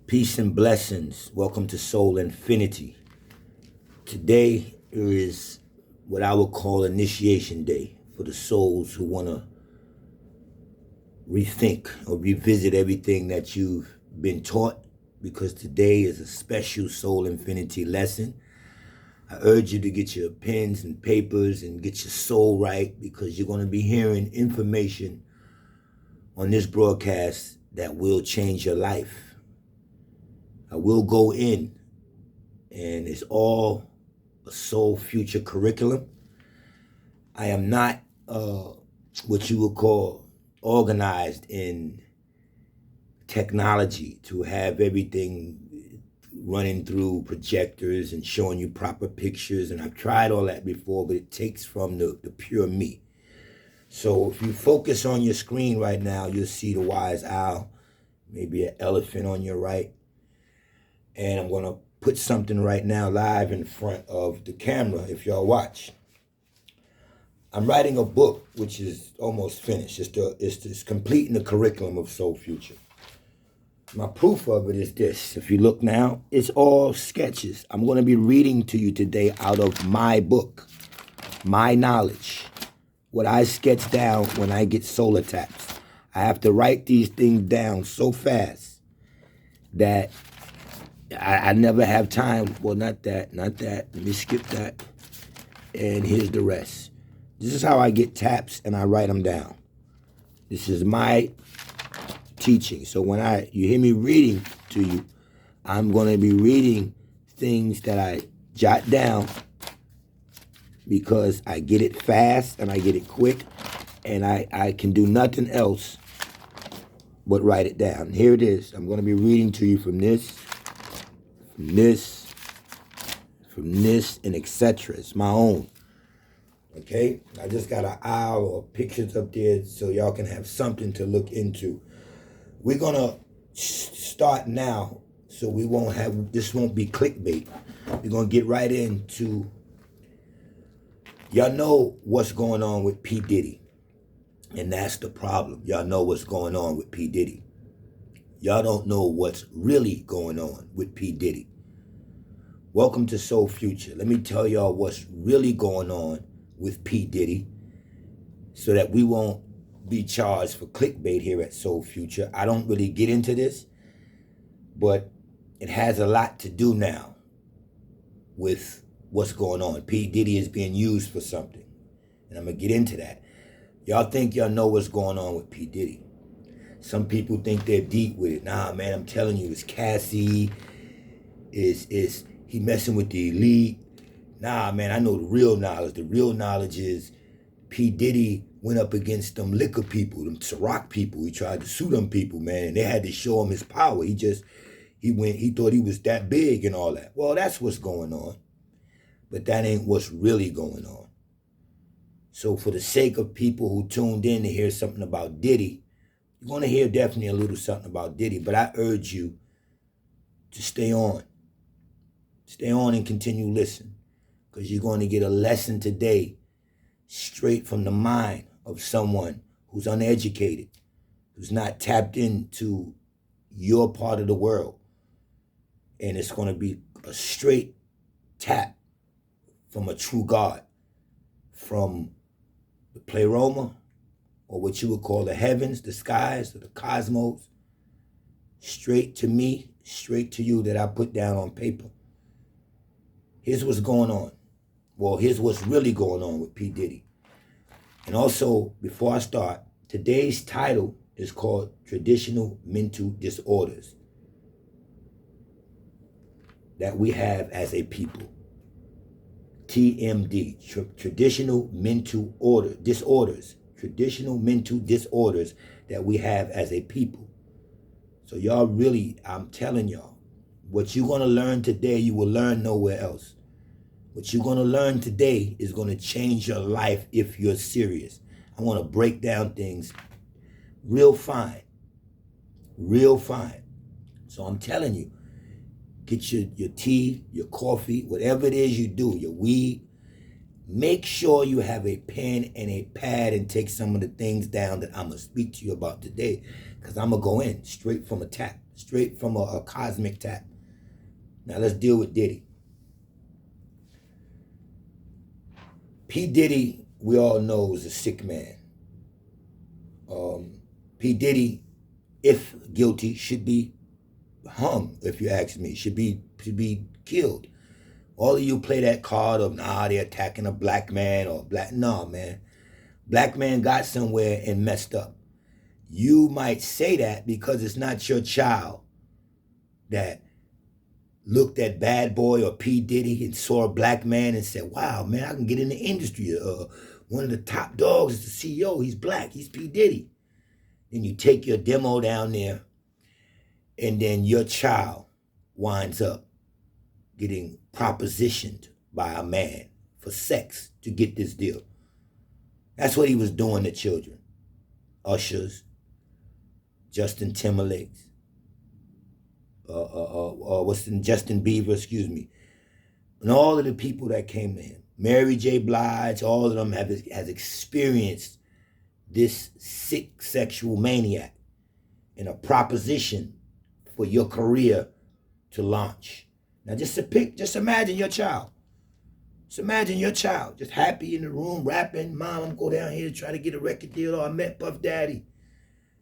Peace and blessings. Welcome to Soul Infinity. Today is what I would call Initiation Day for the souls who want to rethink or revisit everything that you've been taught, because today is a special Soul Infinity lesson. I urge you to get your pens and papers and get your soul right, because you're going to be hearing information on this broadcast that will change your life. I will go in, and it's all a soul future curriculum. I am not what you would call organized in technology to have everything running through projectors and showing you proper pictures, and I've tried all that before, but it takes from the pure me. So if you focus on your screen right now, you'll see the wise owl, maybe an elephant on your right. And I'm going to put something right now live in front of the camera if y'all watch. I'm writing a book which is almost finished. It's completing the curriculum of Soul Future. My proof of it is this. If you look now, it's all sketches. I'm going to be reading to you today out of my book, my knowledge, what I sketch down when I get solar taps. I have to write these things down so fast that I never have time. Well, not that. Let me skip that. And here's the rest. This is how I get taps, and I write them down. This is my teaching. So when you hear me reading to you, I'm going to be reading things that I jot down, because I get it fast and I get it quick, and I can do nothing else but write it down. Here it is. I'm going to be reading to you from this, and etc. It's my own. Okay? I just got an owl or pictures up there so y'all can have something to look into. We're going to start now, so this won't be clickbait. We're going to get right into, y'all know what's going on with P.Diddy. And that's the problem. Y'all know what's going on with P.Diddy. Y'all don't know what's really going on with P.Diddy. Welcome to Soul Future. Let me tell y'all what's really going on with P.Diddy, so that we won't be charged for clickbait here at Soul Future. I don't really get into this, but it has a lot to do now with what's going on. P.Diddy is being used for something, and I'm going to get into that. Y'all think y'all know what's going on with P.Diddy. Some people think they're deep with it. Nah, man, I'm telling you, it's Cassie, is he messing with the elite. Nah, man, I know the real knowledge. The real knowledge is P.Diddy went up against them liquor people, them Ciroc people. He tried to sue them people, man. They had to show him his power. He thought he was that big and all that. Well, that's what's going on. But that ain't what's really going on. So for the sake of people who tuned in to hear something about Diddy, you're going to hear definitely a little something about Diddy, but I urge you to stay on. Stay on and continue listening, because you're going to get a lesson today straight from the mind of someone who's uneducated, who's not tapped into your part of the world. And it's going to be a straight tap from a true God, from the pleroma, or what you would call the heavens, the skies, or the cosmos, straight to me, straight to you, that I put down on paper. Here's what's going on. Well, here's what's really going on with P. Diddy. And also, before I start, today's title is called Traditional Mental Disorders that we have as a people. TMD, Traditional Mental Disorders. Traditional mental disorders that we have as a people. So y'all really, I'm telling y'all, what you're going to learn today, you will learn nowhere else. What you're going to learn today is going to change your life if you're serious. I want to break down things real fine. Real fine. So I'm telling you, get your tea, your coffee, whatever it is you do, your weed. Make sure you have a pen and a pad and take some of the things down that I'm going to speak to you about today, because I'm going to go in straight from a tap, straight from a cosmic tap. Now let's deal with Diddy. P. Diddy, we all know, is a sick man. P. Diddy, if guilty, should be hung, if you ask me. Should be killed. All of you play that card of, nah, they're attacking a black man or black. No, man. Black man got somewhere and messed up. You might say that because it's not your child that looked at Bad Boy or P. Diddy and saw a black man and said, wow, man, I can get in the industry. One of the top dogs is the CEO. He's black. He's P. Diddy. Then you take your demo down there, and then your child winds up getting propositioned by a man for sex to get this deal. That's what he was doing to children. Ushers, Justin Timberlake's, Justin Bieber, excuse me. And all of the people that came to him, Mary J. Blige, all of them has experienced this sick sexual maniac and a proposition for your career to launch. Now just imagine your child. Just imagine your child just happy in the room rapping, Mom, I'm going down here to try to get a record deal, or I met Puff Daddy.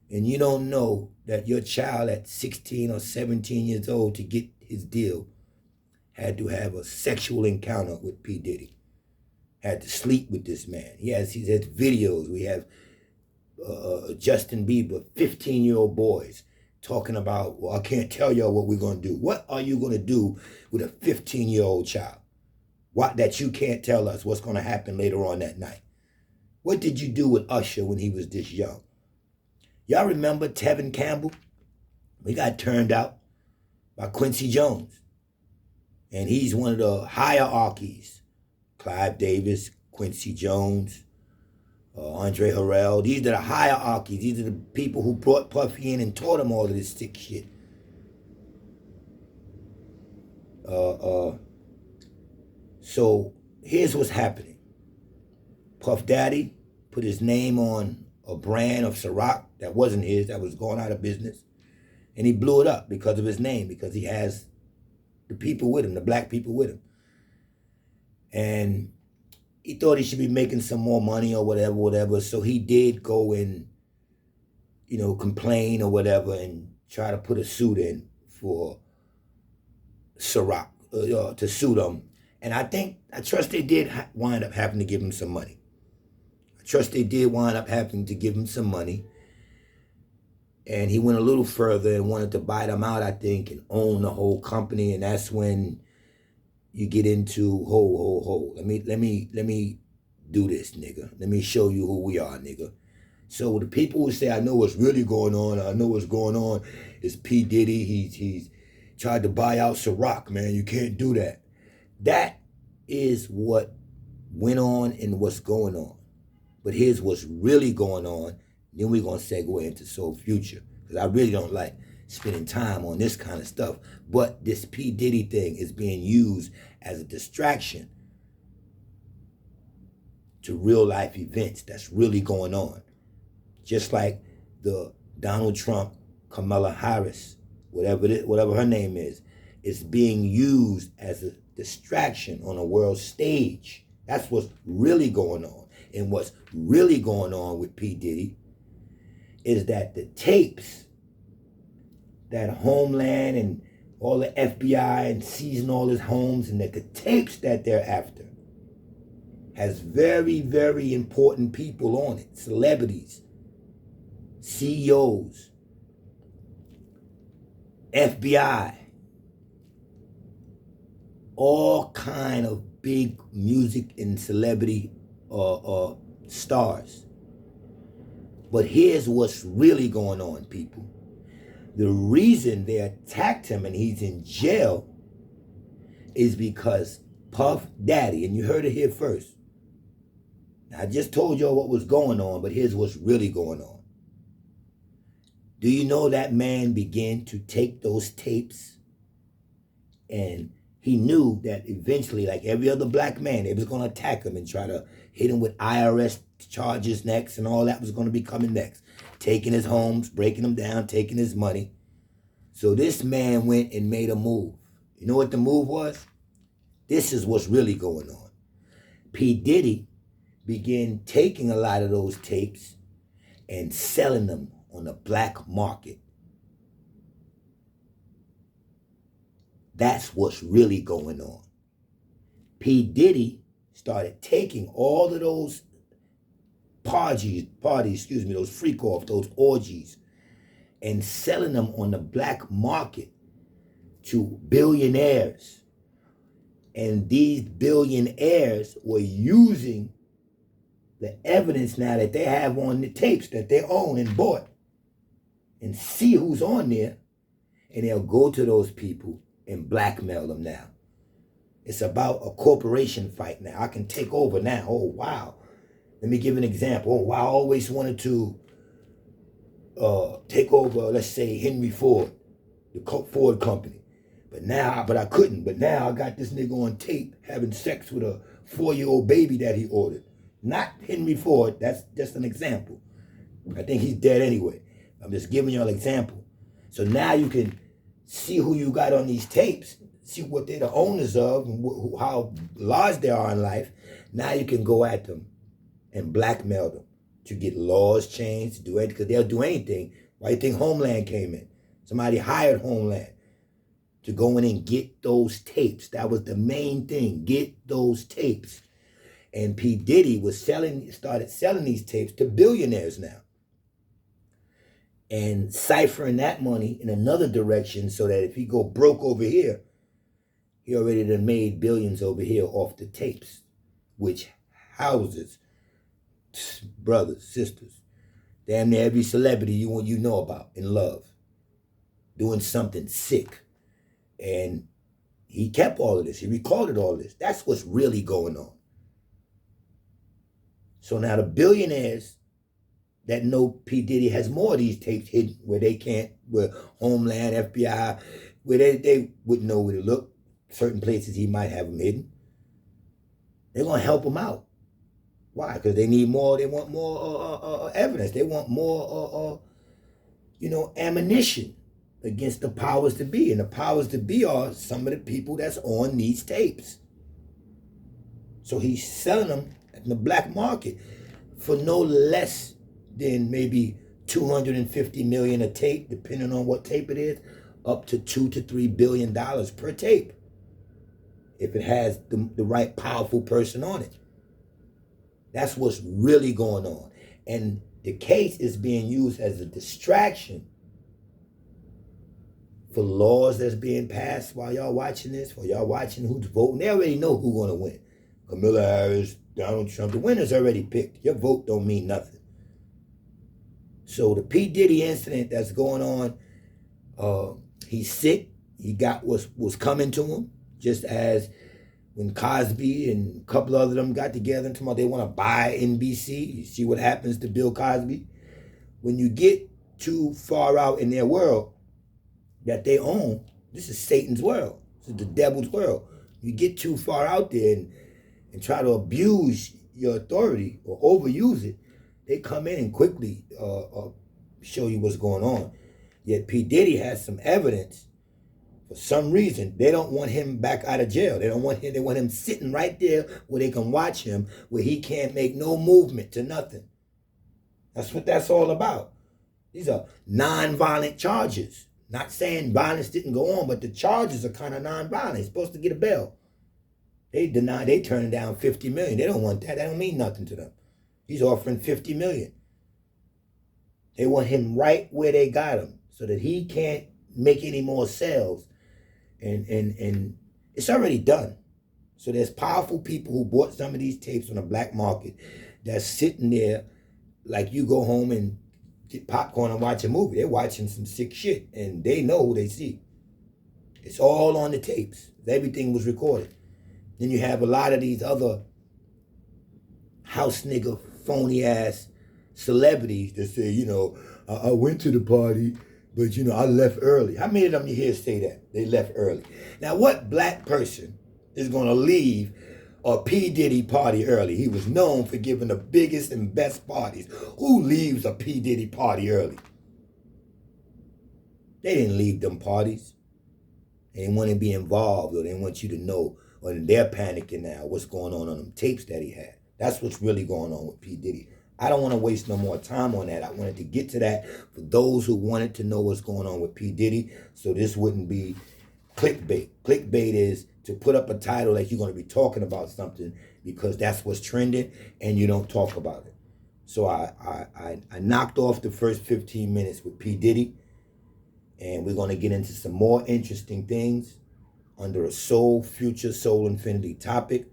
And you don't know that your child at 16 or 17 years old to get his deal had to have a sexual encounter with P. Diddy. Had to sleep with this man. He has videos. We have Justin Bieber, 15-year-old boys talking about, well, I can't tell y'all what we're going to do. What are you going to do with a 15-year-old child? What that you can't tell us what's going to happen later on that night? What did you do with Usher when he was this young? Y'all remember Tevin Campbell? He got turned out by Quincy Jones. And he's one of the hierarchies. Clive Davis, Quincy Jones, Andre Harrell. These are the hierarchies. These are the people who brought Puffy in and taught him all of this sick shit. So here's what's happening. Puff Daddy put his name on a brand of Ciroc that wasn't his, that was going out of business. And he blew it up because of his name, because he has the people with him, the black people with him. And he thought he should be making some more money or whatever. So he did go and, complain or whatever and try to put a suit in for Ciroc, to sue them. And I trust they did wind up having to give him some money. I trust they did wind up having to give him some money. And he went a little further and wanted to buy them out, I think, and own the whole company. And that's when you get into, Let me do this, nigga. Let me show you who we are, nigga. So the people who say, I know what's really going on, is P. Diddy. He's tried to buy out Ciroc, man. You can't do that. That is what went on and what's going on. But here's what's really going on. Then we're going to segue into Soul Future. Because I really don't like spending time on this kind of stuff. But this P. Diddy thing is being used as a distraction to real life events that's really going on. Just like the Donald Trump, Kamala Harris, whatever her name is being used as a distraction on a world stage. That's what's really going on. And what's really going on with P. Diddy is that the tapes that Homeland and all the FBI and seizing all his homes, and that the tapes that they're after has very, very important people on it. Celebrities, CEOs, FBI, all kind of big music and celebrity stars. But here's what's really going on, people. The reason they attacked him and he's in jail is because Puff Daddy, and you heard it here first. Now, I just told y'all what was going on, but here's what's really going on. Do you know that man began to take those tapes, and he knew that eventually, like every other black man, they was going to attack him and try to hit him with IRS charges next, and all that was going to be coming next. Taking his homes, breaking them down, taking his money. So this man went and made a move. You know what the move was? This is what's really going on. P. Diddy began taking a lot of those tapes and selling them on the black market. That's what's really going on. P. Diddy started taking all of those those freak-off, those orgies, and selling them on the black market to billionaires. And these billionaires were using the evidence now that they have on the tapes that they own and bought and see who's on there, and they'll go to those people and blackmail them now. It's about a corporation fight now. I can take over now. Oh, wow. Let me give an example. Oh, wow, I always wanted to take over, let's say, Henry Ford, the Ford company. But I couldn't. But now I got this nigga on tape having sex with a 4-year-old baby that he ordered. Not Henry Ford. That's just an example. I think he's dead anyway. I'm just giving you an example. So now you can see who you got on these tapes, see what they're the owners of, and how large they are in life. Now you can go at them and blackmail them to get laws changed, to do anything, because they'll do anything. Why do you think Homeland came in? Somebody hired Homeland to go in and get those tapes. That was the main thing, get those tapes. And P. Diddy started selling these tapes to billionaires now, and ciphering that money in another direction so that if he go broke over here, he already done made billions over here off the tapes, which houses brothers, sisters, damn near every celebrity you know about and love, doing something sick. And he kept all of this. He recorded all of this. That's what's really going on. So now the billionaires that know P. Diddy has more of these tapes hidden where they can't, where Homeland, FBI, where they wouldn't know where to look. Certain places he might have them hidden. They're going to help him out. Why? Because they need more, they want more evidence. They want more, ammunition against the powers to be. And the powers to be are some of the people that's on these tapes. So he's selling them in the black market for no less than maybe $250 million a tape, depending on what tape it is, up to $2 to $3 billion per tape, if it has the right powerful person on it. That's what's really going on. And the case is being used as a distraction for laws that's being passed while y'all watching this, while y'all watching who's voting. They already know who's going to win. Kamala Harris, Donald Trump. The winner's already picked. Your vote don't mean nothing. So the P. Diddy incident that's going on, he's sick. He got what's coming to him, just as when Cosby and a couple of them got together and talking about they want to buy NBC. You see what happens to Bill Cosby? When you get too far out in their world that they own, this is Satan's world. This is the devil's world. You get too far out there and try to abuse your authority or overuse it, they come in and quickly show you what's going on. Yet P. Diddy has some evidence. For some reason, they don't want him back out of jail. They want him sitting right there where they can watch him, where he can't make no movement to nothing. That's what that's all about. These are non-violent charges. Not saying violence didn't go on, but the charges are kind of non-violent. They're supposed to get a bail. They turning down $50 million. They don't want that. That don't mean nothing to them. He's offering $50 million. They want him right where they got him so that he can't make any more sales. And it's already done. So there's powerful people who bought some of these tapes on the black market that's sitting there like you go home and get popcorn and watch a movie. They're watching some sick shit and they know who they see. It's all on the tapes. Everything was recorded. Then you have a lot of these other house nigga, phony ass celebrities that say, I went to the party, but I left early. How many of them you hear say that? They left early. Now, what black person is going to leave a P. Diddy party early? He was known for giving the biggest and best parties. Who leaves a P. Diddy party early? They didn't leave them parties. They didn't want to be involved, or they didn't want you to know, or they're panicking now what's going on them tapes that he had. That's what's really going on with P. Diddy. I don't want to waste no more time on that. I wanted to get to that for those who wanted to know what's going on with P. Diddy, so this wouldn't be clickbait. Clickbait is to put up a title that you're going to be talking about something because that's what's trending and you don't talk about it. So I knocked off the first 15 minutes with P. Diddy, and we're going to get into some more interesting things under a soul, future, soul infinity topic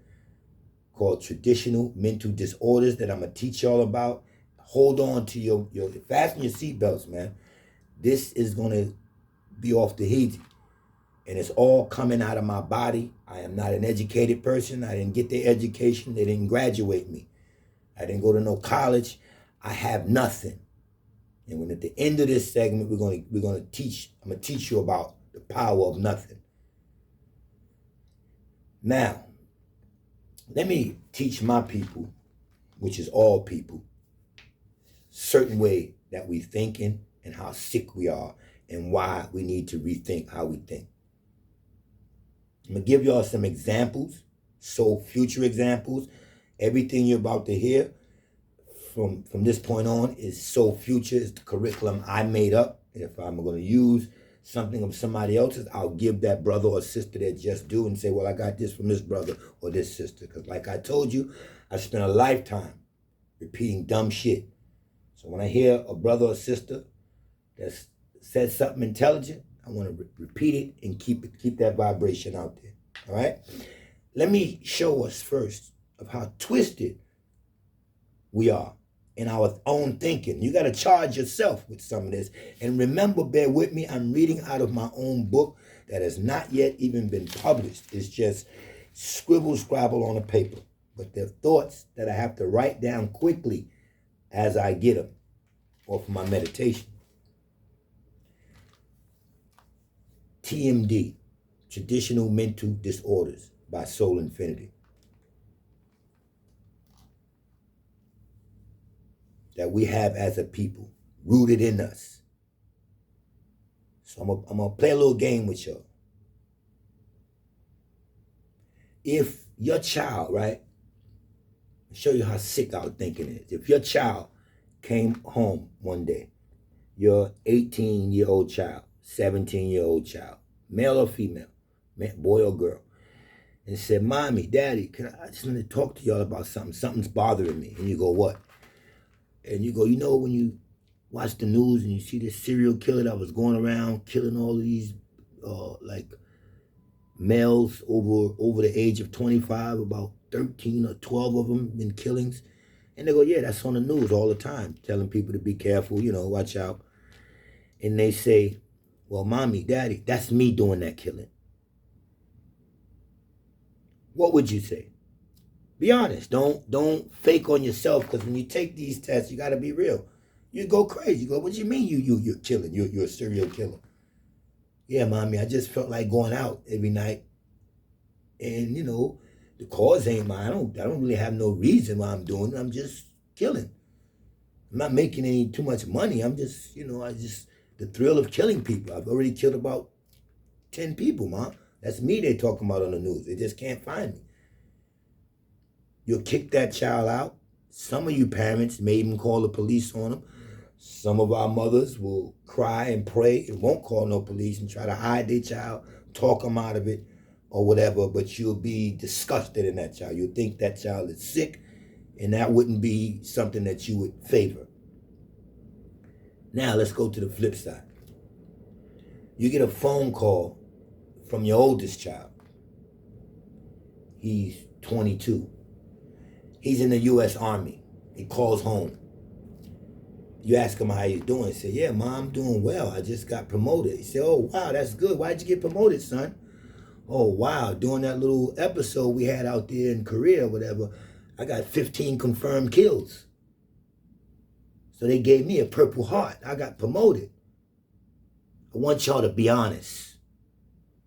called traditional mental disorders that I'm going to teach y'all about. Hold on to your fasten your seatbelts, man. This is going to be off the heat, and it's all coming out of my body. I am not an educated person. I didn't get the education. They didn't graduate me. I didn't go to no college. I have nothing. And when at the end of this segment, we're gonna teach. I'm gonna teach you about the power of nothing. Now, let me teach my people, which is all people, certain way that we thinking and how sick we are and why we need to rethink how we think. I'm gonna give y'all some examples, so future examples. Everything you're about to hear from this point on is so future. It's the curriculum I made up. If I'm going to use something of somebody else's, I'll give that brother or sister their just due and say, well, I got this from this brother or this sister. Because like I told you, I spent a lifetime repeating dumb shit. So when I hear a brother or sister that said something intelligent, I want to repeat it and keep that vibration out there. All right? Let me show us first of how twisted we are in our own thinking. You got to charge yourself with some of this. And remember, bear with me, I'm reading out of my own book that has not yet even been published. It's just scrabble on a paper. But they're thoughts that I have to write down quickly as I get them off my meditation. TMD, Traditional Mental Disorders by Soul Infinity. That we have as a people, rooted in us. So I'm gonna play a little game with y'all. If your child, right, I'll show you how sick our thinking is. If your child came home one day, your 18-year-old child, 17-year-old child, male or female, boy or girl, and said, Mommy, Daddy, I just want to talk to y'all about something. Something's bothering me. And you go, what? And you go, you know, when you watch the news and you see this serial killer that was going around killing all of these like males over the age of 25, about 13 or 12 of them in killings. And they go, yeah, that's on the news all the time, telling people to be careful, you know, watch out. And they say, well, Mommy, Daddy, that's me doing that killing. What would you say? Be honest. Don't fake on yourself, because when you take these tests, you got to be real. You go crazy. You go, what do you mean you're killing? You're a serial killer. Yeah, Mommy, I just felt like going out every night. And, you know, the cause ain't mine. I don't really have no reason why I'm doing it. I'm just killing. I'm not making any too much money. I'm just, you know, the thrill of killing people. I've already killed about 10 people, Mom. That's me they talking about on the news. They just can't find me. You'll kick that child out. Some of you parents may even call the police on them. Some of our mothers will cry and pray and won't call no police and try to hide their child, talk them out of it or whatever, but you'll be disgusted in that child. You'll think that child is sick, and that wouldn't be something that you would favor. Now let's go to the flip side. You get a phone call from your oldest child. He's 22. He's in the U.S. Army. He calls home. You ask him how he's doing. He said, yeah, Mom, I'm doing well. I just got promoted. He said, oh, wow, that's good. Why'd you get promoted, son? Oh, wow, during that little episode we had out there in Korea or whatever, I got 15 confirmed kills. So they gave me a Purple Heart. I got promoted. I want y'all to be honest.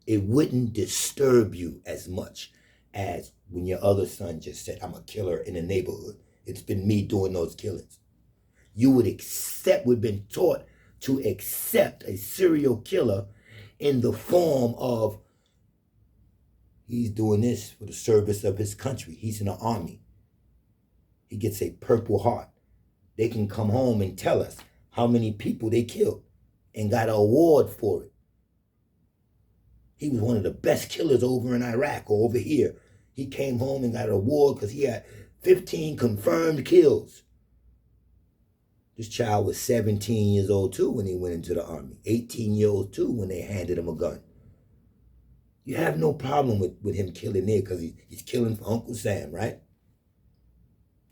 It wouldn't disturb you as much as when your other son just said, I'm a killer in the neighborhood. It's been me doing those killings. You would accept, we've been taught to accept a serial killer in the form of he's doing this for the service of his country. He's in the army. He gets a Purple Heart. They can come home and tell us how many people they killed and got an award for it. He was one of the best killers over in Iraq or over here. He came home and got an award because he had 15 confirmed kills. This child was 17 years old too when he went into the army. 18 years old too when they handed him a gun. You have no problem with him killing there because he's killing for Uncle Sam, right?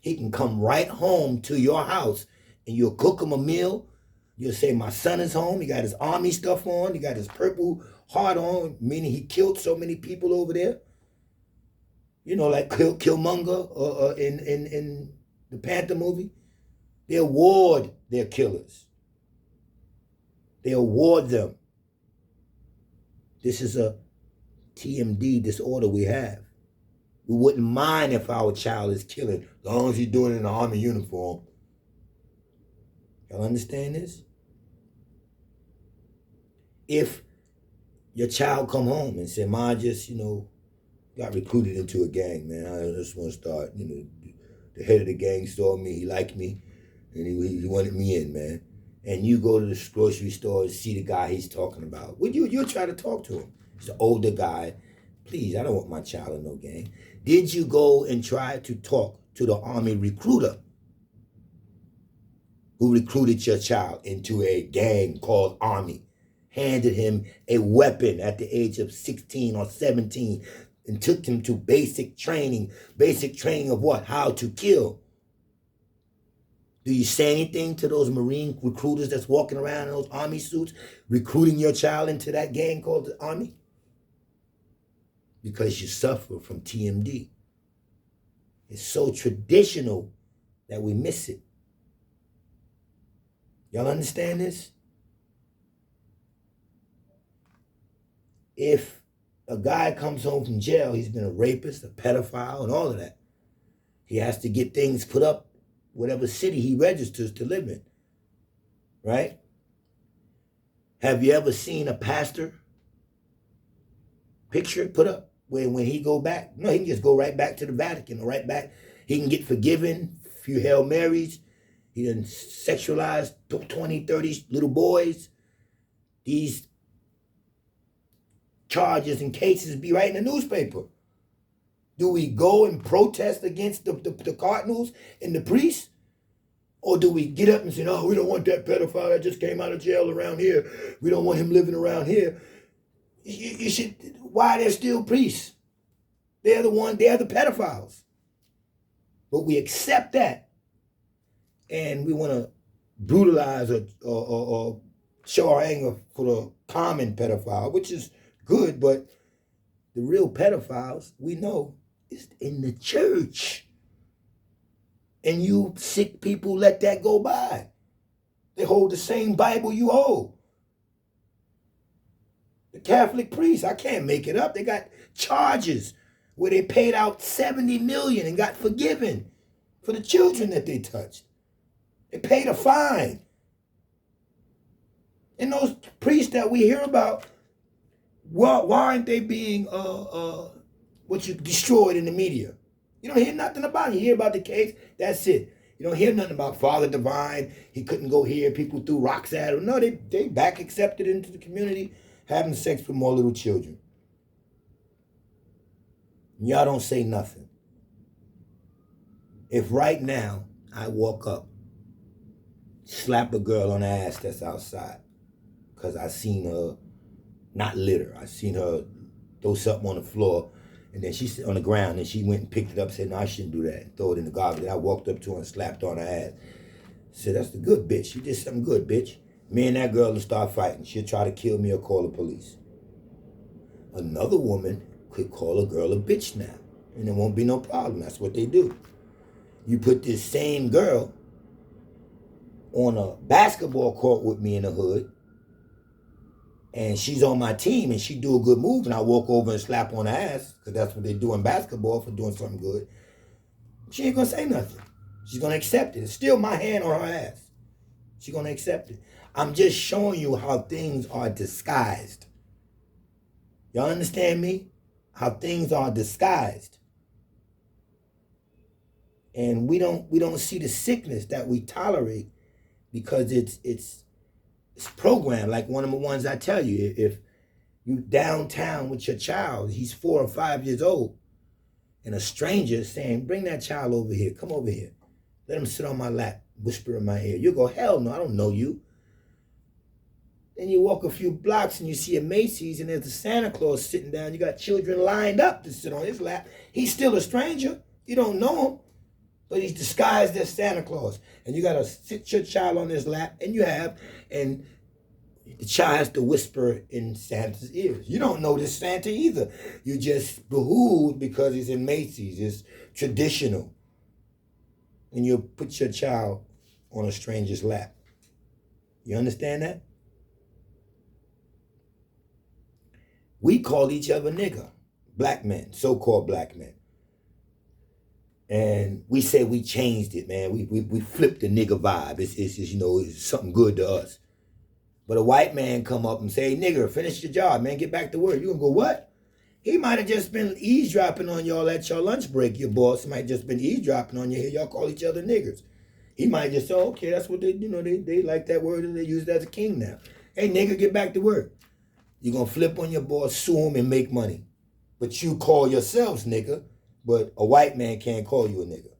He can come right home to your house and you'll cook him a meal. You'll say, my son is home. He got his army stuff on. He got his Purple Heart on, meaning he killed so many people over there. You know, like Killmonger in the Panther movie. They award their killers. They award them. This is a TMD disorder we have. We wouldn't mind if our child is killing, as long as he's doing it in an army uniform. Y'all understand this? If your child come home and say, Ma, just, got recruited into a gang, man. I just want to start, the head of the gang saw me, he liked me, and he wanted me in, man. And you go to the grocery store and see the guy he's talking about. You'll try to talk to him. He's an older guy. Please, I don't want my child in no gang. Did you go and try to talk to the army recruiter who recruited your child into a gang called Army, handed him a weapon at the age of 16 or 17, and took him to basic training of what? How to kill. Do you say anything to those Marine recruiters that's walking around in those Army suits, recruiting your child into that gang called the Army? Because you suffer from TMD. It's so traditional that we miss it. Y'all understand this? If a guy comes home from jail, he's been a rapist, a pedophile, and all of that. He has to get things put up, whatever city he registers to live in, right? Have you ever seen a pastor picture put up when he go back? No, he can just go right back to the Vatican, or right back. He can get forgiven, a few Hail Marys. He done sexualized 20, 30 little boys. These charges and cases be right in the newspaper. Do we go and protest against the cardinals and the priests? Or do we get up and say, no, we don't want that pedophile that just came out of jail around here. We don't want him living around here. You should, why they're still priests? They're the pedophiles. But we accept that. And we want to brutalize or show our anger for the common pedophile, which is good, but the real pedophiles, we know, is in the church. And you sick people let that go by. They hold the same Bible you hold. The Catholic priests, I can't make it up. They got charges where they paid out $70 million and got forgiven for the children that they touched. They paid a fine. And those priests that we hear about, why aren't they being destroyed in the media? You don't hear nothing about it. You hear about the case, that's it. You don't hear nothing about Father Divine. He couldn't go here. People threw rocks at him. No, they back accepted into the community, having sex with more little children. Y'all don't say nothing. If right now I walk up, slap a girl on the ass that's outside, because I seen her not litter. I seen her throw something on the floor, and then she sit on the ground, and she went and picked it up and said, no, I shouldn't do that, and throw it in the garbage. And I walked up to her and slapped her on her ass. Said, that's the good bitch. You did something good, bitch. Me and that girl will start fighting. She'll try to kill me or call the police. Another woman could call a girl a bitch now, and there won't be no problem. That's what they do. You put this same girl on a basketball court with me in the hood, and she's on my team, and she do a good move, and I walk over and slap on her ass, because that's what they do in basketball for doing something good. She ain't going to say nothing. She's going to accept it. It's still my hand on her ass. She's going to accept it. I'm just showing you how things are disguised. Y'all understand me? How things are disguised. And we don't see the sickness that we tolerate because it's programmed. Like one of the ones I tell you, if you downtown with your child, he's 4 or 5 years old, and a stranger is saying, bring that child over here, come over here. Let him sit on my lap, whisper in my ear. You go, hell no, I don't know you. Then you walk a few blocks and you see a Macy's and there's a Santa Claus sitting down. You got children lined up to sit on his lap. He's still a stranger. You don't know him, but he's disguised as Santa Claus. And you got to sit your child on his lap, and and the child has to whisper in Santa's ears. You don't know this Santa either. You just behooved because he's in Macy's. It's traditional. And you put your child on a stranger's lap. You understand that? We call each other nigger, black men, so-called black men. And we say we changed it, man. We flipped the nigger vibe. It's something good to us. But a white man come up and say, hey, nigger, finish your job, man, get back to work. You gonna go, what? He might have just been eavesdropping on y'all at your lunch break. Your boss might have just been eavesdropping on you. Here y'all call each other niggers. He might just say, okay, that's what they like that word and they use it as a king now. Hey, nigger, get back to work. You're going to flip on your boss, sue him, and make money. But you call yourselves nigger, but a white man can't call you a nigger.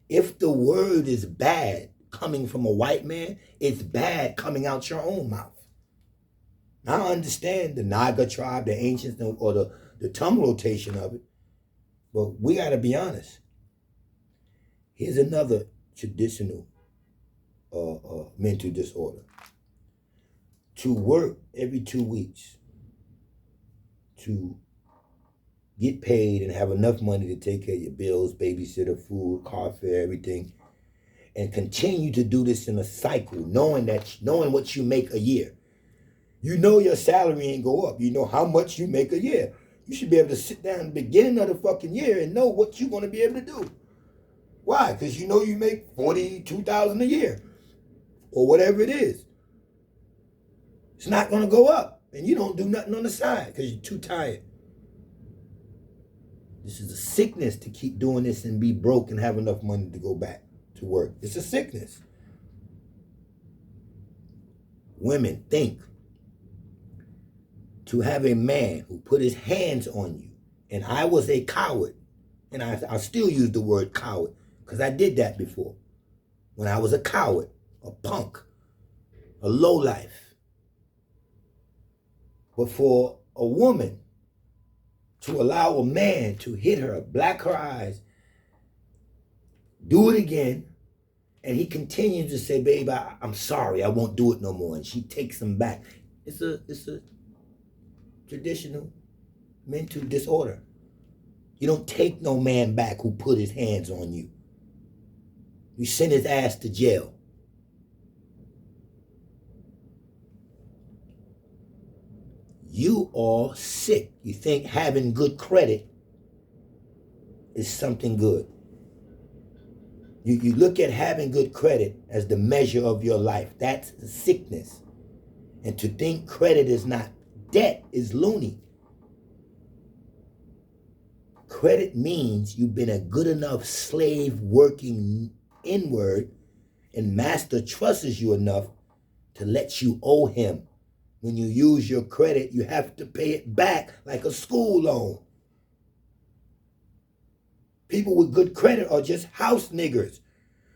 If the word is bad coming from a white man, it's bad coming out your own mouth. Now I understand the Naga tribe, the ancients, or the tongue rotation of it, but we got to be honest. Here's another traditional mental disorder. To work every 2 weeks to get paid and have enough money to take care of your bills, babysitter, food, car fare, everything, and continue to do this in a cycle, knowing what you make a year. You know your salary ain't go up. You know how much you make a year. You should be able to sit down at the beginning of the fucking year and know what you're going to be able to do. Why? Because you know you make $42,000 a year or whatever it is. It's not going to go up, and you don't do nothing on the side because you're too tired. This is a sickness to keep doing this and be broke and have enough money to go back to work. It's a sickness. Women think to have a man who put his hands on you, and I was a coward, and I still use the word coward because I did that before. When I was a coward, a punk, a lowlife. But for a woman to allow a man to hit her, black her eyes, do it again, and he continues to say, babe, I'm sorry, I won't do it no more, and she takes him back. It's a traditional mental disorder. You don't take no man back who put his hands on you. You send his ass to jail. You are sick. You think having good credit is something good. You look at having good credit as the measure of your life. That's a sickness. And to think credit is not debt is loony. Credit means you've been a good enough slave working inward, and master trusts you enough to let you owe him. When you use your credit, you have to pay it back like a school loan. People with good credit are just house niggers.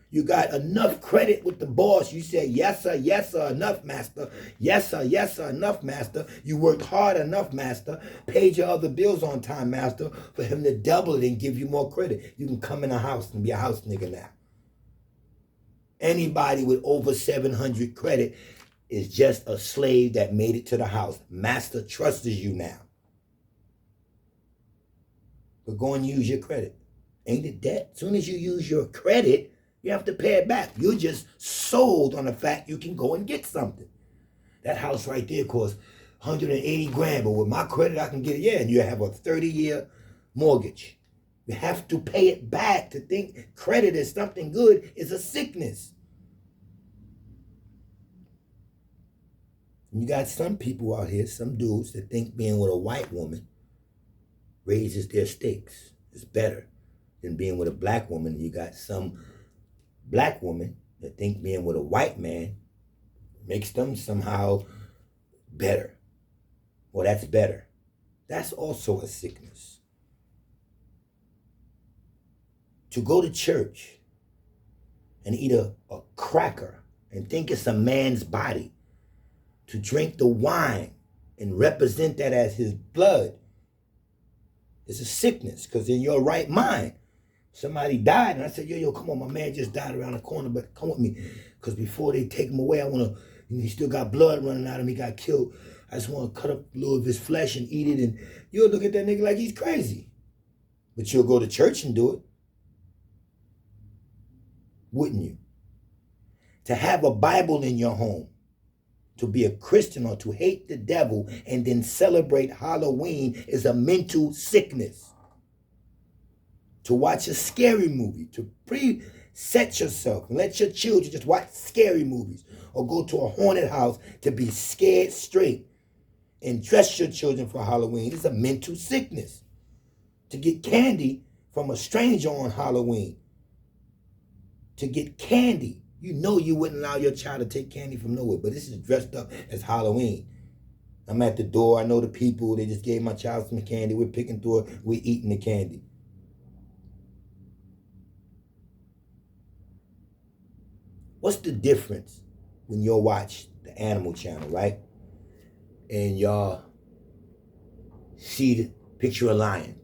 You got enough credit with the boss. You say, yes, sir, enough, master. Yes, sir, enough, master. You worked hard enough, master. Paid your other bills on time, master, for him to double it and give you more credit. You can come in a house and be a house nigga now. Anybody with over 700 credit is just a slave that made it to the house. Master trusts you now. But go and use your credit. Ain't it debt? As soon as you use your credit, you have to pay it back. You're just sold on the fact you can go and get something. That house right there costs 180 grand, but with my credit, I can get it. Yeah, and you have a 30-year mortgage. You have to pay it back. To think credit is something good is a sickness. And you got some people out here, some dudes that think being with a white woman raises their stakes. It's better than being with a black woman. You got some black women that think being with a white man makes them somehow better. Well, that's better. That's also a sickness. To go to church and eat a cracker and think it's a man's body, to drink the wine and represent that as his blood, is a sickness. Because in your right mind, somebody died, and I said, yo, come on, my man just died around the corner, but come with me. Because before they take him away, I want to, he still got blood running out of him, he got killed. I just want to cut up a little of his flesh and eat it, and you'll look at that nigga like he's crazy. But you'll go to church and do it. Wouldn't you? To have a Bible in your home, to be a Christian or to hate the devil and then celebrate Halloween is a mental sickness. To watch a scary movie, to preset yourself and let your children just watch scary movies, or go to a haunted house to be scared straight and dress your children for Halloween is a mental sickness. To get candy from a stranger on Halloween, to get candy, you know you wouldn't allow your child to take candy from nowhere, but this is dressed up as Halloween. I'm at the door, I know the people, they just gave my child some candy, we're picking through it, we're eating the candy. What's the difference when you watch the Animal Channel, right? And y'all picture a lion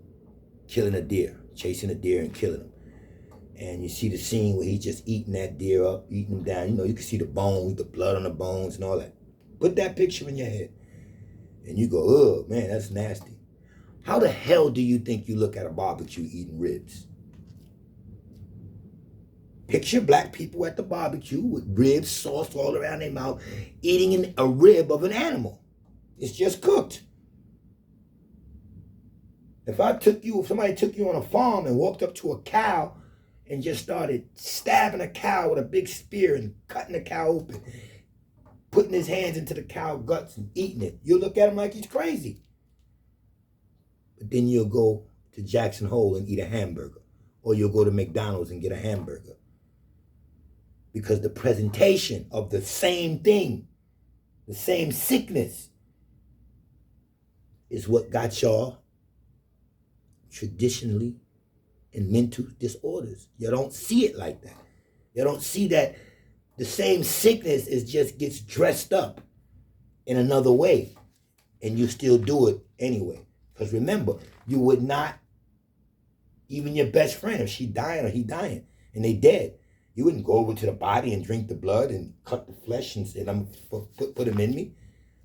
killing a deer, chasing a deer and killing him. And you see the scene where he's just eating that deer up, eating him down. You know, you can see the bones, the blood on the bones and all that. Put that picture in your head. And you go, oh, man, that's nasty. How the hell do you think you look at a barbecue eating ribs? Picture black people at the barbecue with ribs, sauce all around their mouth, eating a rib of an animal. It's just cooked. If somebody took you on a farm and walked up to a cow and just started stabbing a cow with a big spear and cutting the cow open, putting his hands into the cow guts and eating it, you'll look at him like he's crazy. But then you'll go to Jackson Hole and eat a hamburger. Or you'll go to McDonald's and get a hamburger. Because the presentation of the same thing, the same sickness, is what got y'all traditionally in mental disorders. You don't see it like that. You don't see that the same sickness gets dressed up in another way, and you still do it anyway. Because remember, you would not, even your best friend, if she dying or he dying, and they dead, you wouldn't go over to the body and drink the blood and cut the flesh and say, I'm put them in me.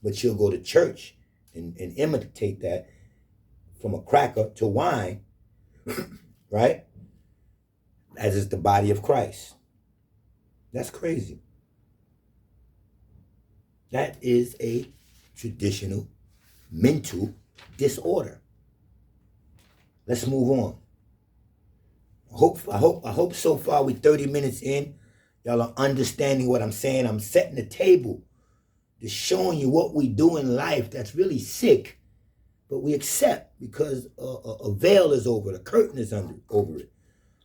But you'll go to church and imitate that from a cracker to wine, right? As is the body of Christ. That's crazy. That is a traditional mental disorder. Let's move on. I hope so far we're 30 minutes in, y'all are understanding what I'm saying. I'm setting the table, just showing you what we do in life that's really sick, but we accept because a veil is over, the curtain is over it.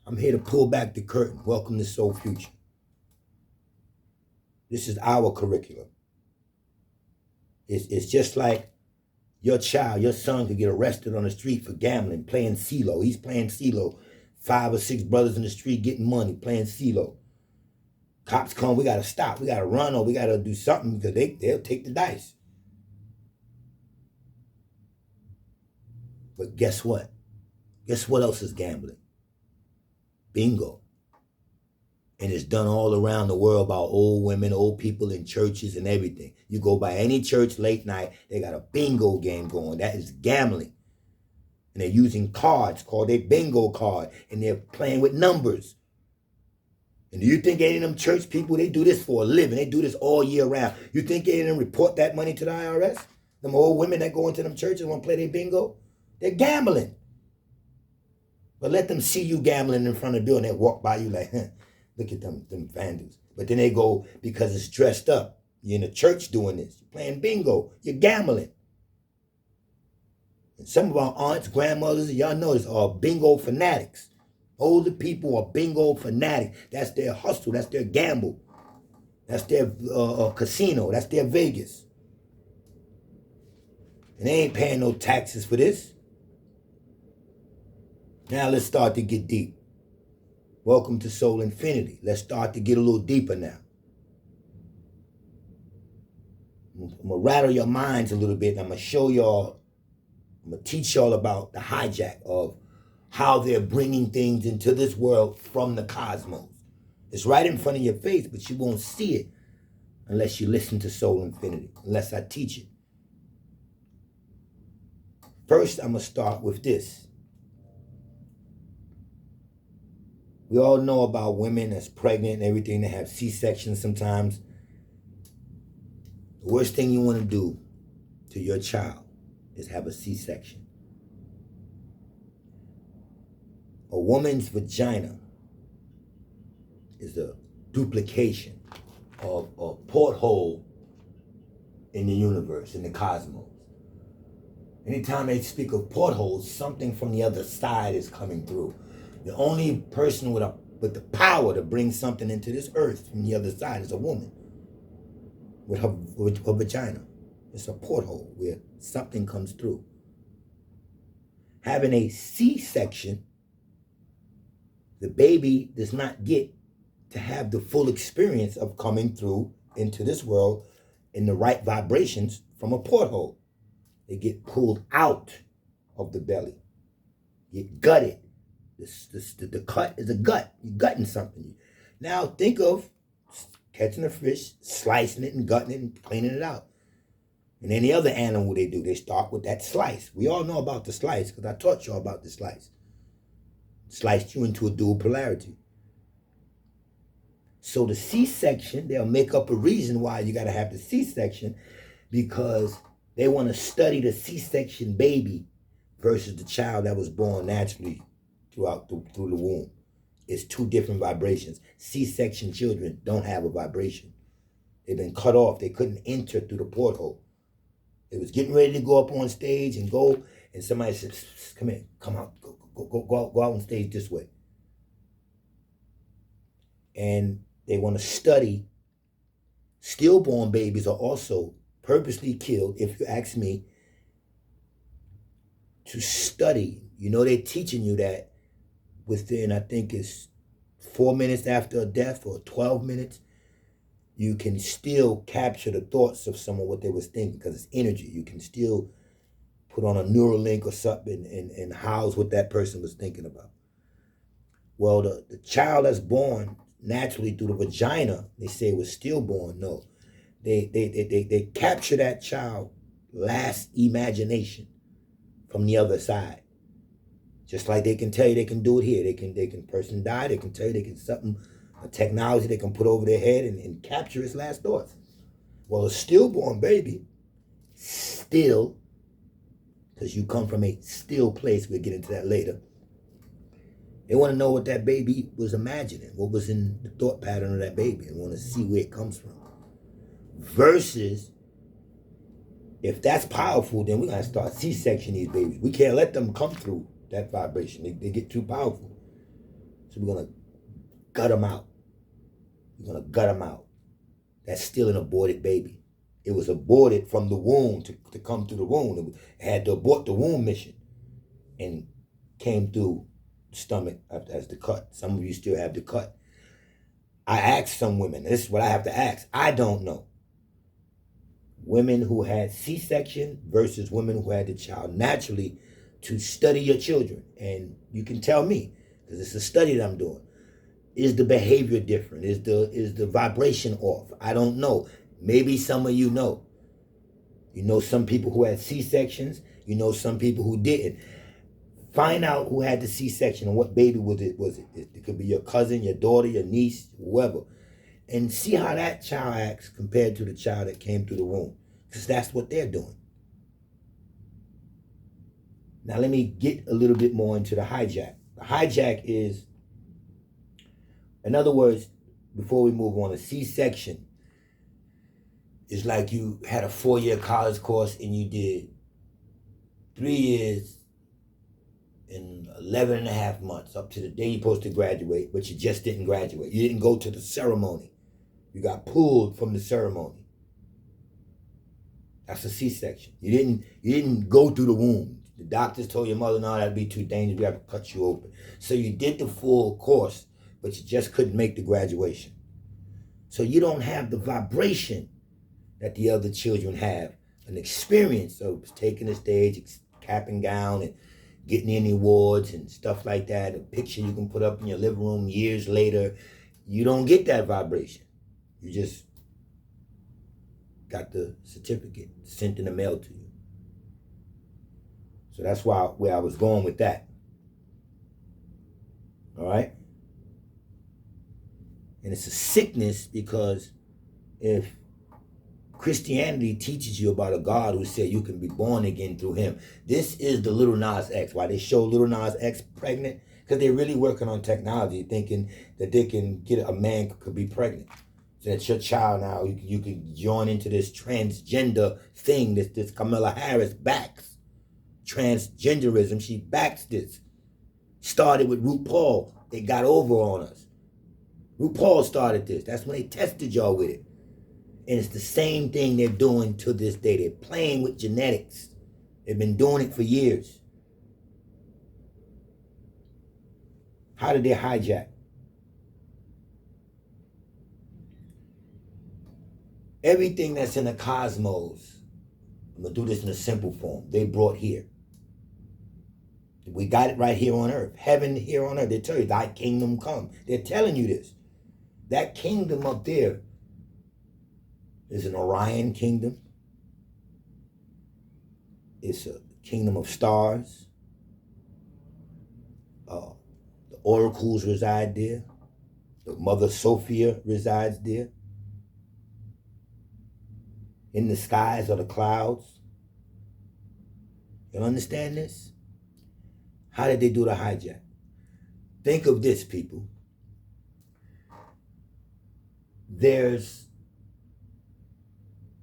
I'm here to pull back the curtain. Welcome to Soul Future. This is our curriculum. It's just like your son could get arrested on the street for gambling, playing CeeLo. He's playing CeeLo. 5 or 6 brothers in the street getting money, playing CeeLo. Cops come, we got to stop. We got to run or we got to do something because they'll take the dice. But guess what? Guess what else is gambling? Bingo. And it's done all around the world by old women, old people in churches and everything. You go by any church late night, they got a bingo game going. That is gambling. And they're using cards called a bingo card. And they're playing with numbers. And do you think any of them church people, they do this for a living? They do this all year round. You think any of them report that money to the IRS? Them old women that go into them churches and want to play their bingo? They're gambling. But let them see you gambling in front of the building. They walk by you like, look at them vandals. But then they go because it's dressed up. You're in a church doing this. You're playing bingo. You're gambling. And some of our aunts, grandmothers, y'all know this, are bingo fanatics. Older people are bingo fanatics. That's their hustle. That's their gamble. That's their casino. That's their Vegas. And they ain't paying no taxes for this. Now let's start to get deep. Welcome to Soul Infinity. Let's start to get a little deeper now. I'm going to rattle your minds a little bit, and I'm going to show y'all, I'm going to teach y'all about the hijack of how they're bringing things into this world from the cosmos. It's right in front of your face, but you won't see it unless you listen to Soul Infinity, unless I teach it. First, I'm going to start with this. We all know about women that's pregnant and everything. They have C-sections sometimes. The worst thing you want to do to your child is have a C-section. A woman's vagina is a duplication of a porthole in the universe, in the cosmos. Anytime they speak of portholes, something from the other side is coming through. The only person with the power to bring something into this earth from the other side is a woman with her vagina. It's a porthole where something comes through. Having a C-section, the baby does not get to have the full experience of coming through into this world in the right vibrations from a porthole. They get pulled out of the belly, get gutted. The cut is a gut. You're gutting something. Now think of catching a fish, slicing it and gutting it and cleaning it out. And any other animal they do, they start with that slice. We all know about the slice because I taught y'all about the slice. Sliced you into a dual polarity. So the C-section, they'll make up a reason why you got to have the C-section, because they want to study the C-section baby versus the child that was born naturally through the womb. It's two different vibrations. C-section children don't have a vibration. They've been cut off. They couldn't enter through the porthole. They was getting ready to go up on stage and go, and somebody said, come here, come out, go out on stage this way. And they want to study. Stillborn babies are also purposely killed, if you ask me, to study. You know, they're teaching you that within, I think it's 4 minutes after a death or 12 minutes, you can still capture the thoughts of someone, what they was thinking, because it's energy. You can still put on a neural link or something and house what that person was thinking about. Well, the child that's born naturally through the vagina, they say was stillborn. No, they capture that child last imagination from the other side. Just like they can tell you they can do it here. They can person die, they can tell you they can a technology they can put over their head and capture his last thoughts. Well, a stillborn baby, still, because you come from a still place, we'll get into that later. They want to know what that baby was imagining, what was in the thought pattern of that baby, and want to see where it comes from. Versus, if that's powerful, then we're going to start C-section these babies. We can't let them come through that vibration. They get too powerful. So we're going to gut them out. We're going to gut them out. That's still an aborted baby. It was aborted from the womb to come through the womb. It had to abort the womb mission and came through the stomach as the cut. Some of you still have the cut. I asked some women, this is what I have to ask. I don't know. Women who had C-section versus women who had the child naturally, to study your children. And you can tell me, because it's a study that I'm doing. Is the behavior different? Is the vibration off? I don't know. Maybe some of you know. You know some people who had C-sections. You know some people who didn't. Find out who had the C-section and what baby was it. It could be your cousin, your daughter, your niece, whoever. And see how that child acts compared to the child that came through the womb. Because that's what they're doing. Now let me get a little bit more into the hijack. The hijack is, in other words, before we move on, a C-section It's like you had a 4-year college course and you did 3 years and 11 and a half months up to the day you're supposed to graduate, but you just didn't graduate. You didn't go to the ceremony. You got pulled from the ceremony. That's a C-section. You didn't go through the womb. The doctors told your mother, no, that'd be too dangerous. We have to cut you open. So you did the full course, but you just couldn't make the graduation. So you don't have the vibration that the other children have, an experience of taking the stage, cap and gown, and getting any awards and stuff like that, a picture you can put up in your living room years later. You don't get that vibration. You just got the certificate sent in the mail to you. So that's where I was going with that. All right? And it's a sickness because if Christianity teaches you about a God who said you can be born again through him. This is the Little Nas X. Why they show Little Nas X pregnant? Because they're really working on technology, thinking that they can get a man could be pregnant. So that your child now, you can join into this transgender thing that this Kamala Harris backs. Transgenderism, she backs this. Started with RuPaul. They got over on us. RuPaul started this. That's when they tested y'all with it. And it's the same thing they're doing to this day. They're playing with genetics. They've been doing it for years. How did they hijack? Everything that's in the cosmos, I'm going to do this in a simple form, they brought here. We got it right here on earth. Heaven here on earth. They tell you, thy kingdom come. They're telling you this. That kingdom up there is an Orion kingdom. It's a kingdom of stars. The oracles reside there. The Mother Sophia resides there. In the skies are the clouds. You understand this? How did they do the hijack? Think of this, people. There's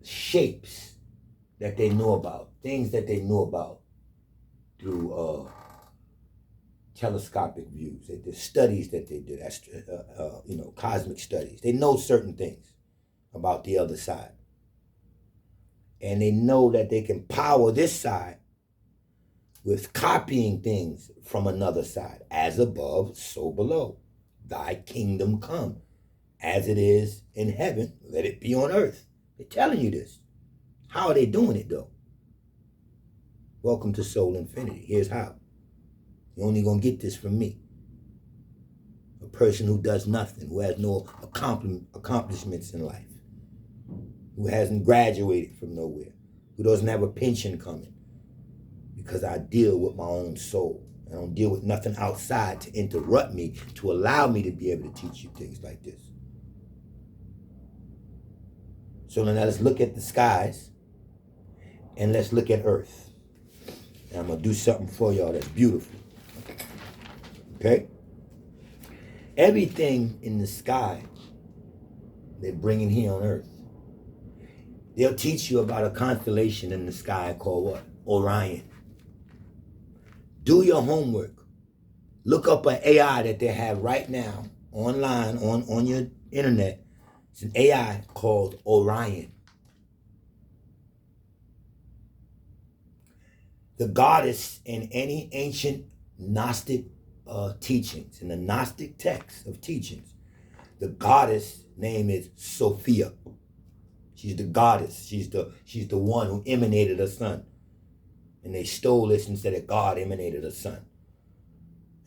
shapes that they know about, things that they know about through telescopic views. The studies that they did, cosmic studies. They know certain things about the other side. And they know that they can power this side with copying things from another side. As above, so below. Thy kingdom come. As it is in heaven, let it be on earth. They're telling you this. How are they doing it, though? Welcome to Soul Infinity. Here's how. You're only going to get this from me. A person who does nothing, who has no accomplishments in life, who hasn't graduated from nowhere, who doesn't have a pension coming, because I deal with my own soul. I don't deal with nothing outside to interrupt me, to allow me to be able to teach you things like this. So now let's look at the skies and let's look at Earth. And I'm going to do something for y'all that's beautiful. Okay? Everything in the sky, they're bringing here on Earth. They'll teach you about a constellation in the sky called what? Orion. Do your homework. Look up an AI that they have right now online on your internet. It's an AI called Orion. The goddess in any ancient Gnostic teachings, in the Gnostic text of teachings, the goddess name is Sophia. She's the goddess. She's the one who emanated a son. And they stole this and said that God emanated a son.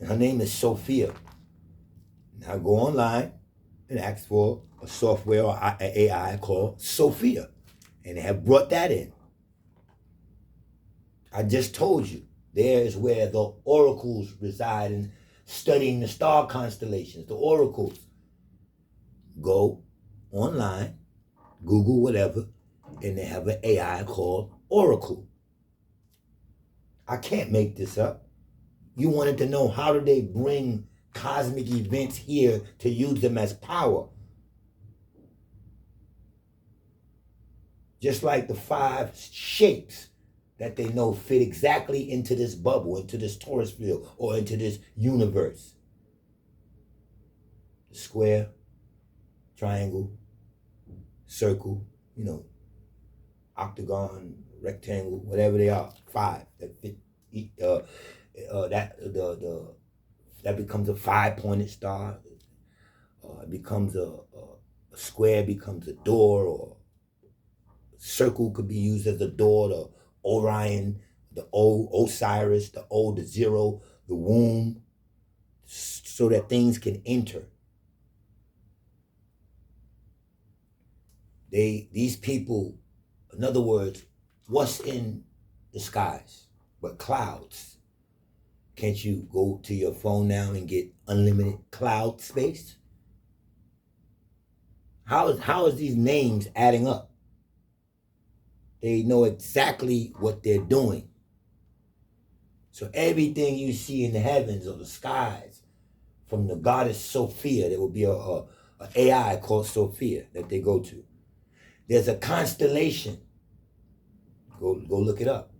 And her name is Sophia. Now go online and ask for a software or an AI called Sophia. And they have brought that in. I just told you, there is where the oracles reside in studying the star constellations, the oracles. Go online, Google whatever, and they have an AI called Oracle. I can't make this up. You wanted to know how do they bring cosmic events here to use them as power. Just like the 5 shapes that they know fit exactly into this bubble, into this torus field, or into this universe. Square, triangle, circle, octagon, rectangle, whatever they are, 5 that fit. That becomes a 5-pointed star. It becomes a square, becomes a door, or circle could be used as a door. The Orion, the Osiris, the 0, the womb, so that things can enter. These people, in other words, what's in the skies but clouds? Can't you go to your phone now and get unlimited cloud space? How is these names adding up? They know exactly what they're doing. So everything you see in the heavens or the skies, from the goddess Sophia, there will be a AI called Sophia that they go to. There's a constellation. Go look it up.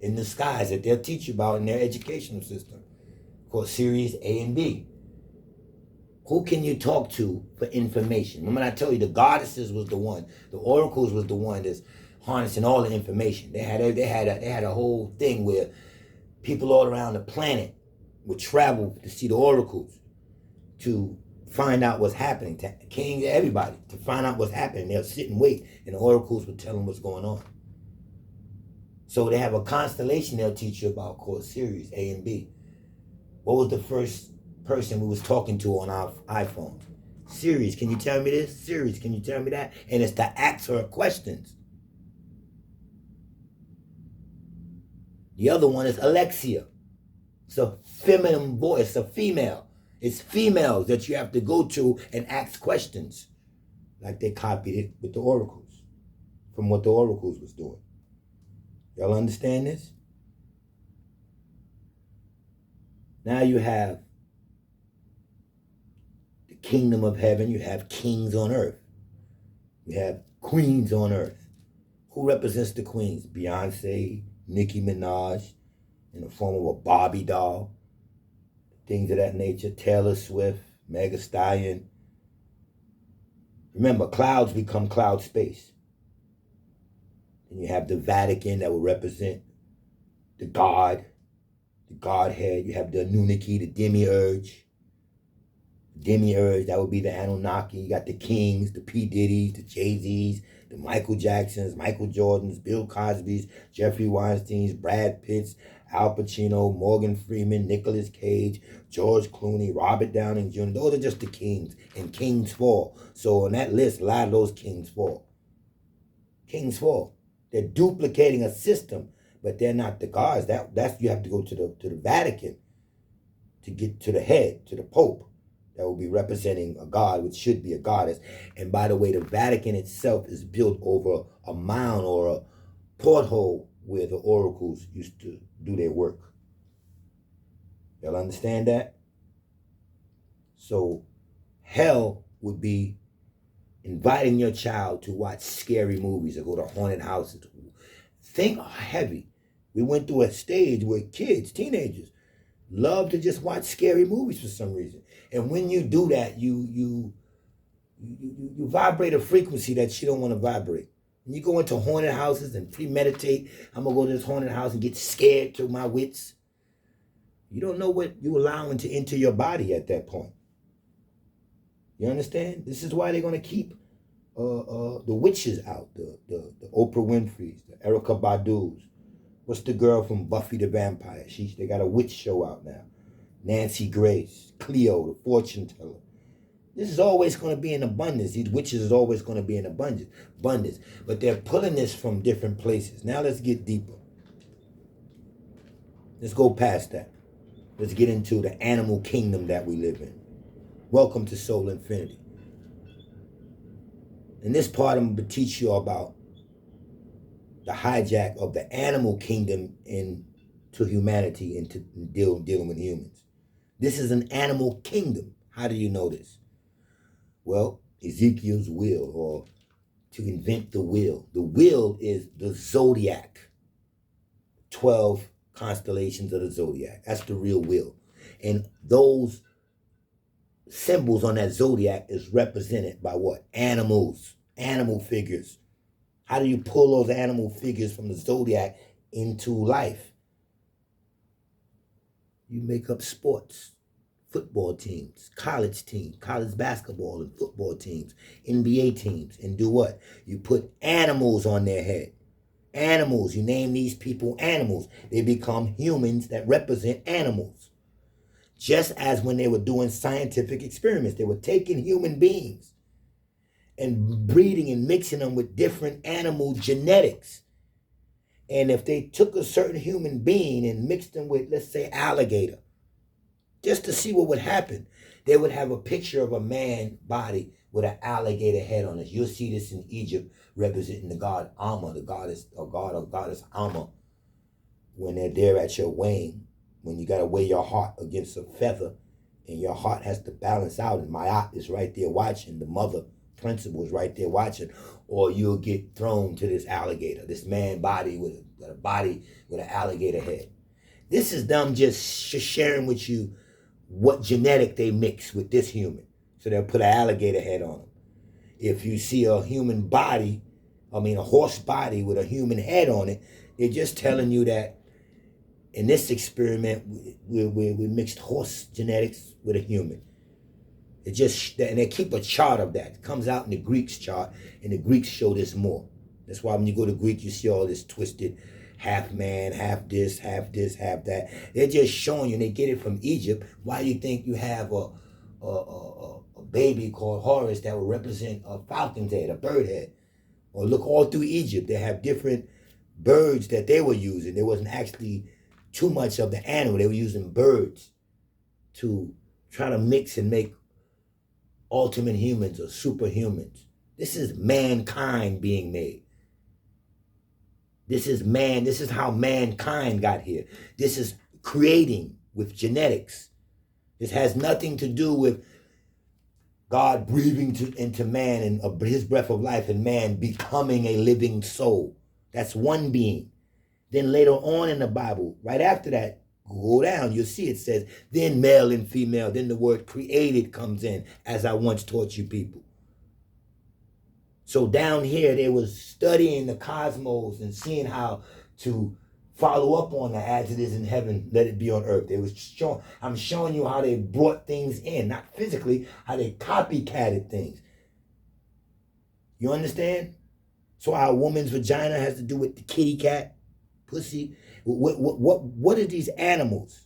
In the skies that they'll teach you about in their educational system, called Series A and B. Who can you talk to for information? Remember I told you the goddesses was the one, the oracles was the one that's harnessing all the information. They had a whole thing where people all around the planet would travel to see the oracles, to find out what's happening, to kings, everybody, to find out what's happening. They'll sit and wait, and the oracles would tell them what's going on. So they have a constellation they'll teach you about called Series A and B. What was the first person we was talking to on our iPhones? Siri, can you tell me this? Siri, can you tell me that? And it's to ask her questions. The other one is Alexia. It's a feminine voice, a female. It's females that you have to go to and ask questions. Like they copied it with the oracles, from what the oracles was doing. Y'all understand this? Now you have the kingdom of heaven. You have kings on earth. You have queens on earth. Who represents the queens? Beyonce, Nicki Minaj, in the form of a Barbie doll. Things of that nature. Taylor Swift, Megan Thee Stallion. Remember, clouds become cloud space. And you have the Vatican that will represent the God, the Godhead. You have the Anunnaki, the Demiurge. Demiurge, that would be the Anunnaki. You got the kings, the P.Diddys, the Jay-Z's, the Michael Jacksons, Michael Jordans, Bill Cosby's, Jeffrey Weinstein's, Brad Pitt's, Al Pacino, Morgan Freeman, Nicolas Cage, George Clooney, Robert Downey Jr. Those are just the kings, and kings fall. So on that list, a lot of those kings fall. Kings fall. They're duplicating a system, but they're not the gods. That's you have to go to the Vatican to get to the head, to the Pope. That will be representing a god, which should be a goddess. And by the way, the Vatican itself is built over a mound or a porthole where the oracles used to do their work. Y'all understand that? So hell would be inviting your child to watch scary movies or go to haunted houses. Think heavy. We went through a stage where kids, teenagers, love to just watch scary movies for some reason. And when you do that, you vibrate a frequency that you don't want to vibrate. When you go into haunted houses and premeditate, I'm going to go to this haunted house and get scared to my wits. You don't know what you're allowing to enter your body at that point. You understand? This is why they're going to keep the witches out. The Oprah Winfrey's, the Erykah Badu's. What's the girl from Buffy the Vampire? They got a witch show out now. Nancy Grace, Cleo, the fortune teller. This is always going to be in abundance. These witches is always going to be in abundance. But they're pulling this from different places. Now let's get deeper. Let's go past that. Let's get into the animal kingdom that we live in. Welcome to Soul Infinity. In this part, I'm going to teach you about the hijack of the animal kingdom into humanity, into dealing with humans. This is an animal kingdom. How do you know this? Well, Ezekiel's will, or to invent the wheel. The wheel is the zodiac. 12 constellations of the zodiac. That's the real wheel. And those symbols on that zodiac is represented by what? Animals, animal figures. How do you pull those animal figures from the zodiac into life? You make up sports, football teams, college basketball and football teams, NBA teams, and do what? You put animals on their head. Animals, you name these people animals. They become humans that represent animals. Just as when they were doing scientific experiments, they were taking human beings and breeding and mixing them with different animal genetics. And if they took a certain human being and mixed them with, let's say, alligator, just to see what would happen, they would have a picture of a man body with an alligator head on it. You'll see this in Egypt, representing the god Amma, the goddess or god or goddess Amma, when they're there at your weighing, when you got to weigh your heart against a feather, and your heart has to balance out, and Mayat is right there watching, the mother principal is right there watching, or you'll get thrown to this alligator, this man body with a body with an alligator head. This is them just sharing with you what genetic they mix with this human. So they'll put an alligator head on them. If you see a human body, a horse body with a human head on it, they're just telling you that in this experiment, we mixed horse genetics with a human. And they keep a chart of that. It comes out in the Greeks chart, and the Greeks show this more. That's why when you go to Greek, you see all this twisted half man, half this, half that. They're just showing you, and they get it from Egypt. Why do you think you have a baby called Horus that will represent a falcon's head, a bird head? Or look all through Egypt, they have different birds that they were using. There wasn't actually too much of the animal. They were using birds to try to mix and make ultimate humans or superhumans. This is mankind being made. This is how mankind got here. This is creating with genetics. This has nothing to do with God breathing into man and his breath of life and man becoming a living soul. That's one being. Then later on in the Bible, right after that, go down, you'll see it says, then male and female, then the word created comes in, as I once taught you people. So down here, they was studying the cosmos and seeing how to follow up on the as it is in heaven, let it be on earth. They was showing, I'm showing you how they brought things in, not physically, how they copycatted things. You understand? So our woman's vagina has to do with the kitty cat, pussy. What are these animals?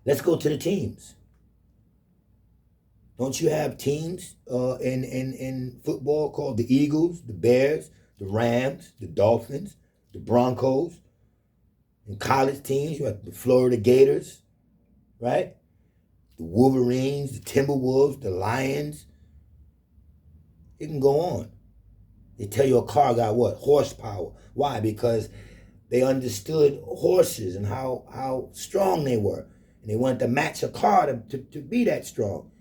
Let's go to the teams. Don't you have teams in football called the Eagles, the Bears, the Rams, the Dolphins, the Broncos? In college teams, you have the Florida Gators, right? The Wolverines, the Timberwolves, the Lions. It can go on. They tell you a car got what? Horsepower. Why? Because they understood horses and how strong they were. And they wanted to match a car to be that strong.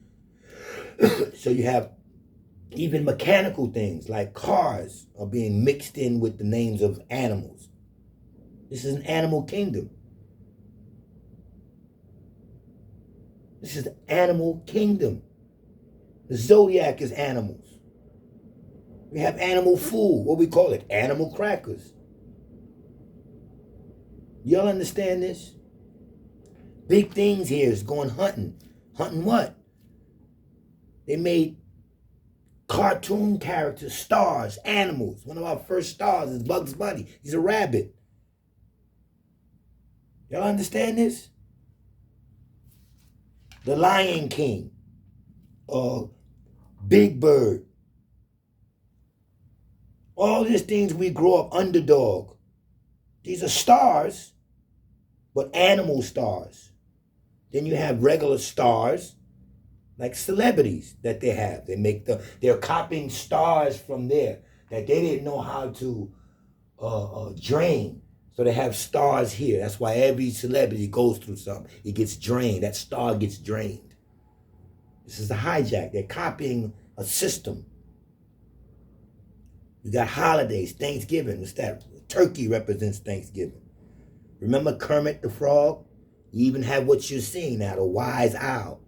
So you have even mechanical things like cars are being mixed in with the names of animals. This is an animal kingdom. This is the animal kingdom. The zodiac is animals. We have animal food. What we call it? Animal crackers. Y'all understand this? Big things here is going hunting. Hunting what? They made cartoon characters, stars, animals. One of our first stars is Bugs Bunny. He's a rabbit. Y'all understand this? The Lion King. Big Bird. All these things we grow up, underdog. These are stars, but animal stars. Then you have regular stars, like celebrities that they have. They're copying stars from there that they didn't know how to drain. So they have stars here. That's why every celebrity goes through something. It gets drained. That star gets drained. This is a hijack. They're copying a system. You got holidays, Thanksgiving. What's that? Turkey represents Thanksgiving. Remember Kermit the Frog? You even have what you're seeing now, the wise owl.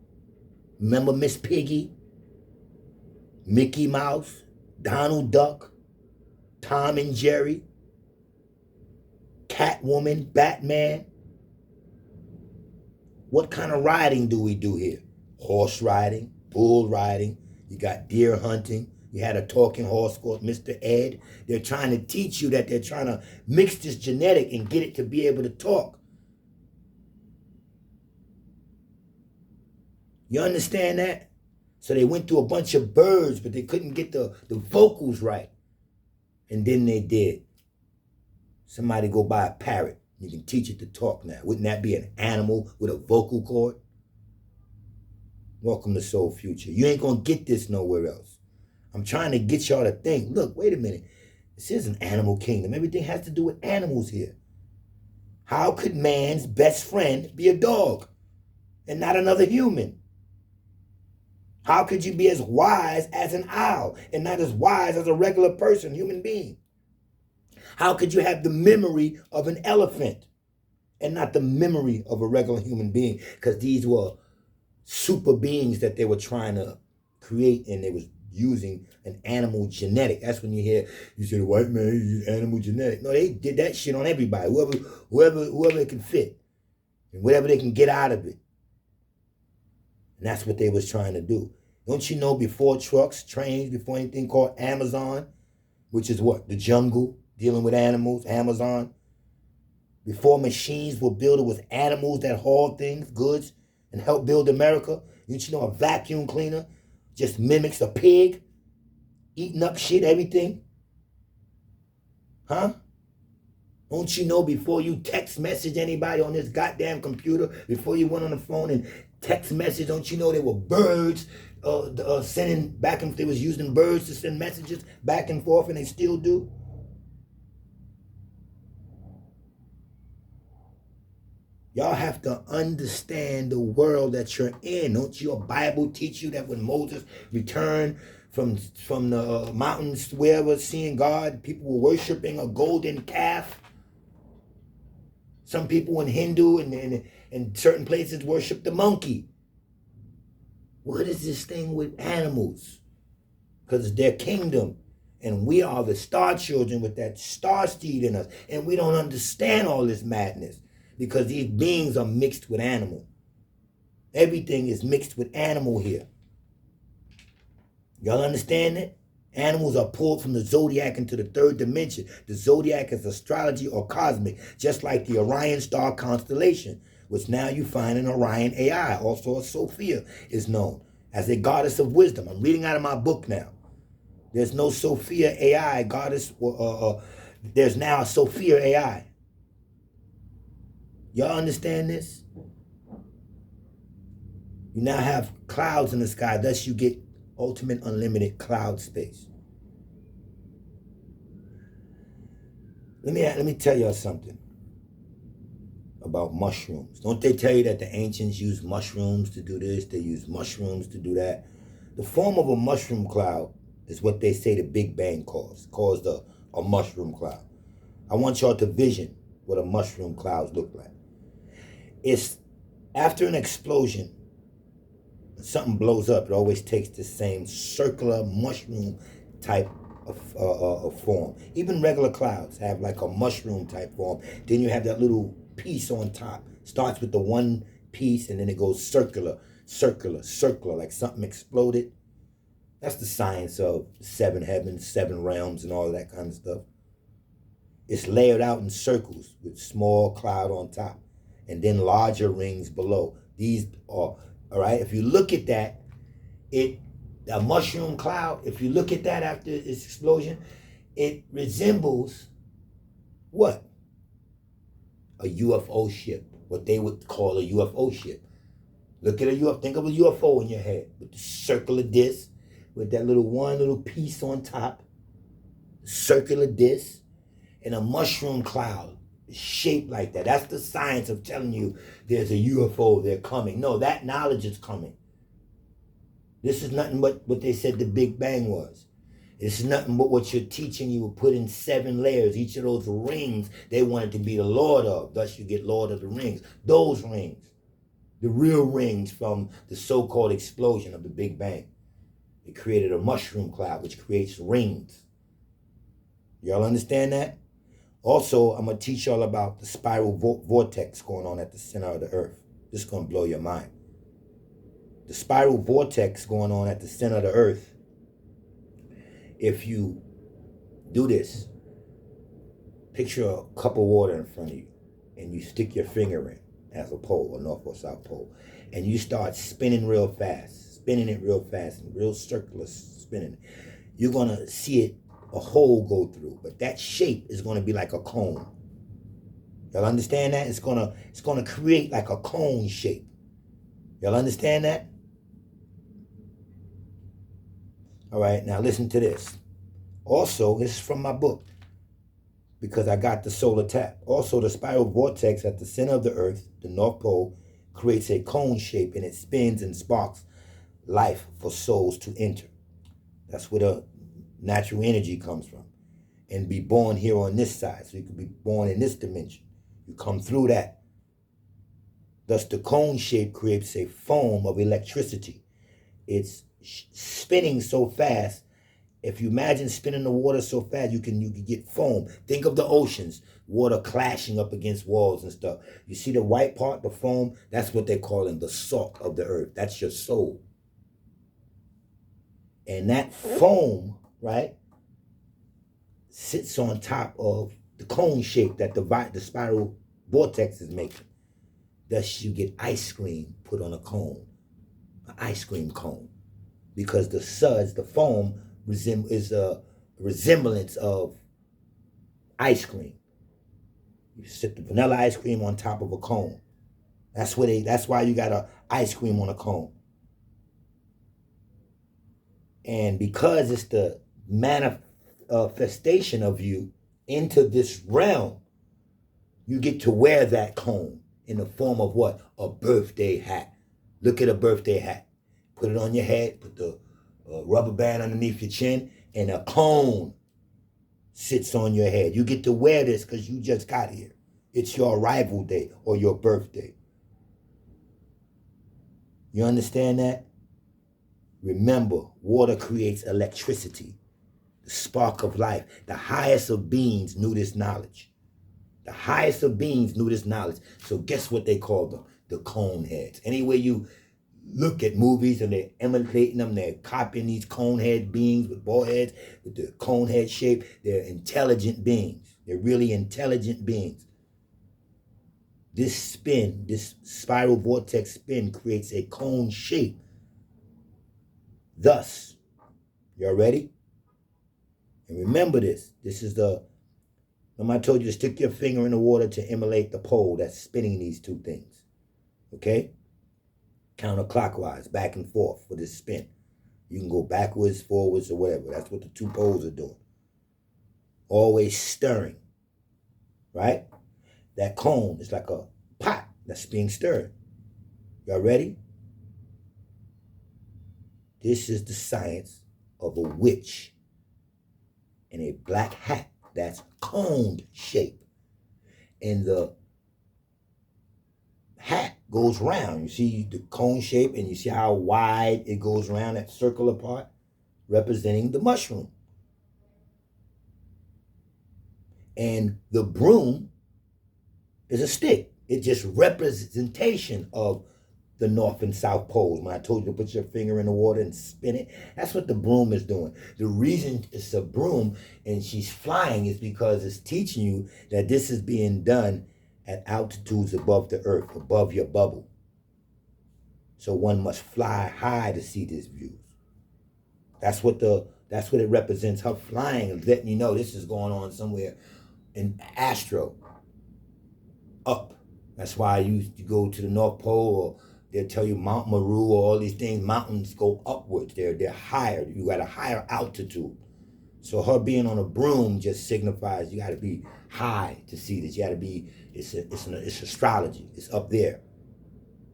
Remember Miss Piggy? Mickey Mouse? Donald Duck? Tom and Jerry? Catwoman? Batman? What kind of riding do we do here? Horse riding, bull riding. You got deer hunting. You had a talking horse called Mr. Ed. They're trying to teach you that they're trying to mix this genetic and get it to be able to talk. You understand that? So they went through a bunch of birds, but they couldn't get the vocals right. And then they did. Somebody go buy a parrot. You can teach it to talk now. Wouldn't that be an animal with a vocal cord? Welcome to Soul Future. You ain't going to get this nowhere else. I'm trying to get y'all to think, look, wait a minute. This is an animal kingdom. Everything has to do with animals here. How could man's best friend be a dog and not another human? How could you be as wise as an owl and not as wise as a regular person, human being? How could you have the memory of an elephant and not the memory of a regular human being? Because these were super beings that they were trying to create, and they was using an animal genetic. That's when you hear, you say the white man used animal genetic. No, they did that shit on everybody, whoever it can fit, and whatever they can get out of it. And that's what they was trying to do. Don't you know, before trucks, trains, before anything called Amazon, which is what? The jungle, dealing with animals, Amazon. Before machines were built with animals that haul things, goods, and help build America. Don't you know a vacuum cleaner just mimics a pig, eating up shit, everything? Huh? Don't you know, before you text message anybody on this goddamn computer, before you went on the phone and text message, don't you know there were birds sending back and they was using birds to send messages back and forth, and they still do? Y'all have to understand the world that you're in. Don't your Bible teach you that when Moses returned from the mountains, wherever, seeing God, people were worshiping a golden calf? Some people in Hindu and certain places worship the monkey. What is this thing with animals? Because it's their kingdom. And we are the star children with that star seed in us. And we don't understand all this madness because these beings are mixed with animal. Everything is mixed with animal here. Y'all understand it? Animals are pulled from the zodiac into the third dimension. The zodiac is astrology or cosmic, just like the Orion star constellation, which now you find in Orion AI. Also, Sophia is known as a goddess of wisdom. I'm reading out of my book now. There's no Sophia AI goddess. There's now a Sophia AI. Y'all understand this? You now have clouds in the sky, thus you get ultimate unlimited cloud space. Let me tell y'all something about mushrooms. Don't they tell you that the ancients used mushrooms to do this, they used mushrooms to do that? The form of a mushroom cloud is what they say the Big Bang caused a mushroom cloud. I want y'all to vision what a mushroom cloud look like. It's after an explosion, something blows up, it always takes the same circular mushroom type of form. Even regular clouds have like a mushroom type form. Then you have that little piece on top. Starts with the one piece and then it goes circular, like something exploded. That's the science of 7 heavens, 7 realms, and all that kind of stuff. It's layered out in circles with small cloud on top and then larger rings below. These are, all right, if you look at that, a mushroom cloud, if you look at that after its explosion, it resembles what? A UFO ship, what they would call a UFO ship. Look at a UFO, think of a UFO in your head with the circular disc, with that one little piece on top, circular disc, and a mushroom cloud shaped like that. That's the science of telling you there's a UFO, they're coming. No, that knowledge is coming. This is nothing but what they said the Big Bang was. It's nothing but what you're teaching. You will put in 7 layers. Each of those rings, they wanted to be the Lord of. Thus you get Lord of the Rings. Those rings, the real rings from the so-called explosion of the Big Bang. It created a mushroom cloud, which creates rings. Y'all understand that? Also, I'm going to teach y'all about the spiral vortex going on at the center of the earth. This is going to blow your mind. The spiral vortex going on at the center of the earth, if you do this, picture a cup of water in front of you, and you stick your finger in as a pole, a north or south pole, and you start spinning real fast, spinning it real fast, and real circular spinning. You're going to see it, a hole go through, but that shape is going to be like a cone. Y'all understand that? It's going to create like a cone shape. Y'all understand that? All right, now listen to this. Also, this is from my book, because I got the solar tap. Also, the spiral vortex at the center of the earth, the North Pole, creates a cone shape, and it spins and sparks life for souls to enter. That's where the natural energy comes from. And be born here on this side. So you could be born in this dimension. You come through that. Thus, the cone shape creates a foam of electricity. It's spinning so fast. If you imagine spinning the water so fast, you can get foam. Think of the oceans, water clashing up against walls and stuff. You see the white part, the foam? That's what they're calling the salt of the earth. That's your soul. And that foam, right, sits on top of the cone shape that the spiral vortex is making. Thus, you get ice cream put on a cone, an ice cream cone, because the suds, the foam, is a resemblance of ice cream. You sit the vanilla ice cream on top of a cone. That's why you got a ice cream on a cone. And because it's the manifestation of you into this realm, you get to wear that cone in the form of what? A birthday hat. Look at a birthday hat. Put it on your head, put the rubber band underneath your chin, and a cone sits on your head. You get to wear this because you just got here. It's your arrival day or your birthday. You understand that? Remember, water creates electricity, the spark of life. The highest of beings knew this knowledge. The highest of beings knew this knowledge. So guess what they call them? The cone heads. Anyway, you look at movies and they're emulating them, they're copying these cone head beings with ball heads, with the cone head shape. They're intelligent beings. They're really intelligent beings. This spin, this spiral vortex spin, creates a cone shape. Thus, y'all ready? And remember this. This is remember I told you to stick your finger in the water to emulate the pole that's spinning these two things. Okay? Counterclockwise, back and forth for this spin. You can go backwards, forwards, or whatever. That's what the two poles are doing. Always stirring. Right? That cone is like a pot that's being stirred. Y'all ready? This is the science of a witch in a black hat that's coned shape. And the hat goes round. You see the cone shape, and you see how wide it goes around, that circular part, representing the mushroom. And the broom is a stick. It's just representation of the North and South poles. When I told you to put your finger in the water and spin it, that's what the broom is doing. The reason it's a broom and she's flying is because it's teaching you that this is being done at altitudes above the earth, above your bubble. So one must fly high to see these views. That's what it represents. Her flying and letting you know this is going on somewhere in astro, up. That's why you go to the North Pole, or they'll tell you Mount Meru or all these things. Mountains go upwards. They're higher. You got a higher altitude. So her being on a broom just signifies you got to be high to see this. You got to be. It's astrology. It's up there.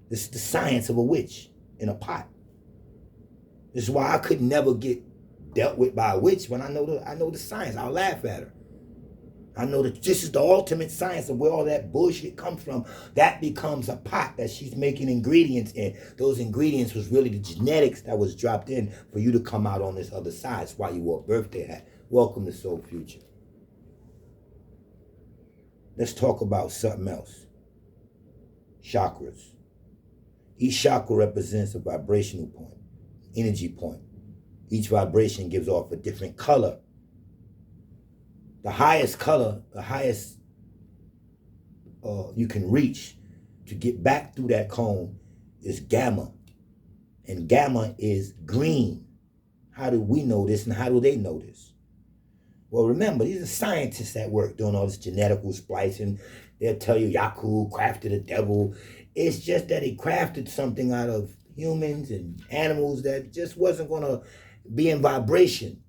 This is the science of a witch in a pot. This is why I could never get dealt with by a witch when I know the science. I'll laugh at her. I know that this is the ultimate science of where all that bullshit comes from. That becomes a pot that she's making ingredients in. Those ingredients was really the genetics that was dropped in for you to come out on this other side. That's why you wore a birthday hat. Welcome to Soul Future. Let's talk about something else. Chakras. Each chakra represents a vibrational point, energy point. Each vibration gives off a different color. The highest color, the highest you can reach to get back through that cone is gamma. And gamma is green. How do we know this and how do they know this? Well, remember, these are scientists at work doing all this genetical splicing. They'll tell you Yaku crafted a devil. It's just that he crafted something out of humans and animals that just wasn't going to be in vibration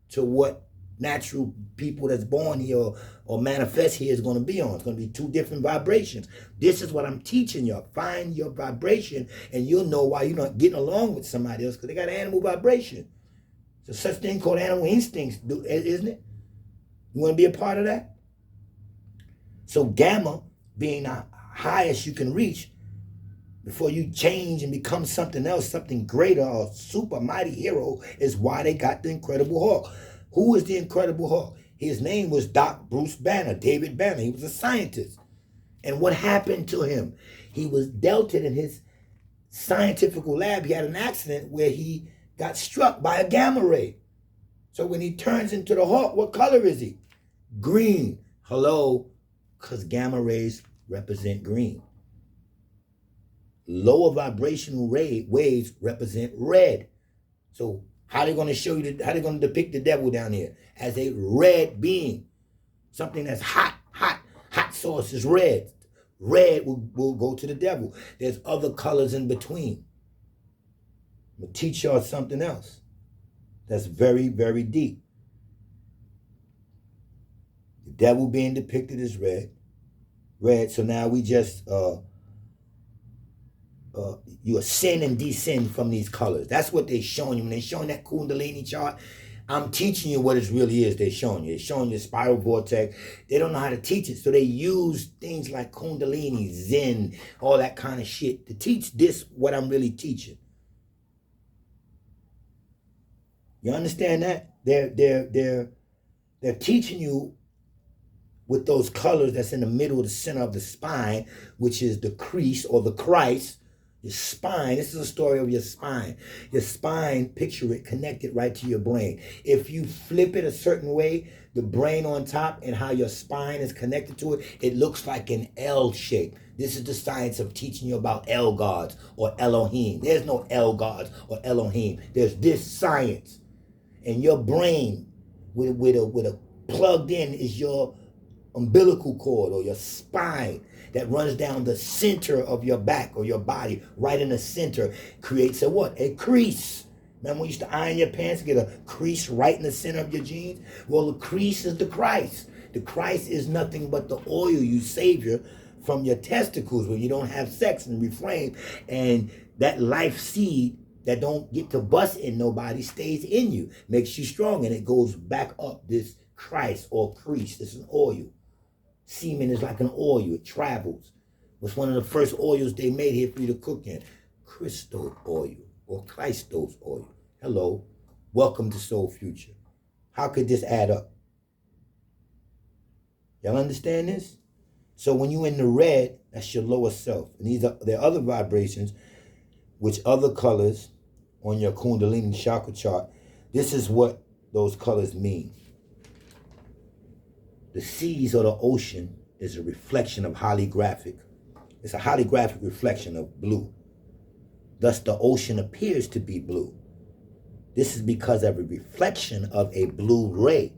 to what natural people that's born here or manifest here is going to be on. It's going to be two different vibrations. This is what I'm teaching you. Find your vibration and you'll know why you're not getting along with somebody else because they got animal vibration. There's such thing called animal instincts, isn't it? You want to be a part of that? So gamma being the highest you can reach before you change and become something else, something greater, or super mighty hero is why they got the Incredible Hulk. Who is the Incredible Hulk? His name was Doc Bruce Banner, David Banner. He was a scientist. And what happened to him? He was dealt it in his scientific lab. He had an accident where he got struck by a gamma ray. So when he turns into the Hulk, what color is he? Green. Hello? Because gamma rays represent green. Lower vibrational waves represent red. So how are they going to show you, how are they going to depict the devil down here? As a red being. Something that's hot sauce is red. Red will go to the devil. There's other colors in between. I'm going to teach y'all something else that's very, very deep. The devil being depicted as red. Red, so now we just, you ascend and descend from these colors. That's what they're showing you. When they're showing that Kundalini chart, I'm teaching you what it really is they're showing you. They're showing you the spiral vortex. They don't know how to teach it. So they use things like Kundalini, Zen, all that kind of shit to teach this, what I'm really teaching. You understand that? They're teaching you with those colors that's in the middle of the center of the spine, which is the crease or the Christ. Your spine, this is a story of your spine. Your spine, picture it, connect it right to your brain. If you flip it a certain way, the brain on top and how your spine is connected to it, it looks like an L shape. This is the science of teaching you about L gods or Elohim. There's no L gods or Elohim. There's this science. And your brain with a plugged in is your umbilical cord or your spine that runs down the center of your back or your body, right in the center, creates a what? A crease. Remember when you used to iron your pants, get a crease right in the center of your jeans? Well, the crease is the Christ. The Christ is nothing but the oil you savior from your testicles when you don't have sex and refrain. And that life seed that don't get to bust in nobody stays in you, makes you strong, and it goes back up this Christ or crease. This is oil. Semen is like an oil. It travels. It was one of the first oils they made here for you to cook in. Crystal oil or Christos oil. Hello. Welcome to Soul Future. How could this add up? Y'all understand this? So when you in the red, that's your lower self. And there are other vibrations, which other colors on your Kundalini chakra chart. This is what those colors mean. The seas or the ocean is a reflection of holographic. It's a holographic reflection of blue. Thus, the ocean appears to be blue. This is because of a reflection of a blue ray.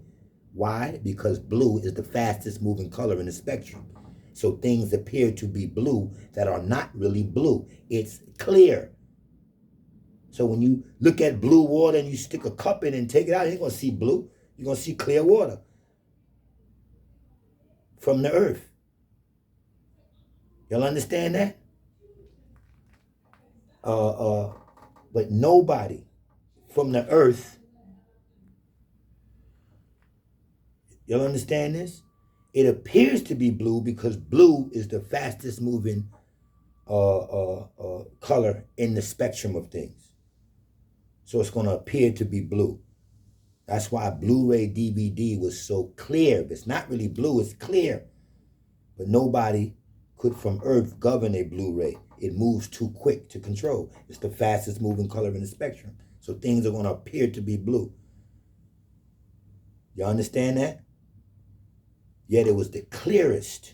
Why? Because blue is the fastest moving color in the spectrum. So things appear to be blue that are not really blue. It's clear. So when you look at blue water and you stick a cup in and take it out, you're going to see blue. You're going to see clear water from the earth. Y'all understand that? But nobody from the earth Y'all understand this? It appears to be blue because blue is the fastest moving color in the spectrum of things. So it's going to appear to be blue. That's why Blu-ray DVD was so clear. It's not really blue, it's clear. But nobody could from Earth govern a Blu-ray. It moves too quick to control. It's the fastest moving color in the spectrum. So things are going to appear to be blue. You understand that? Yet it was the clearest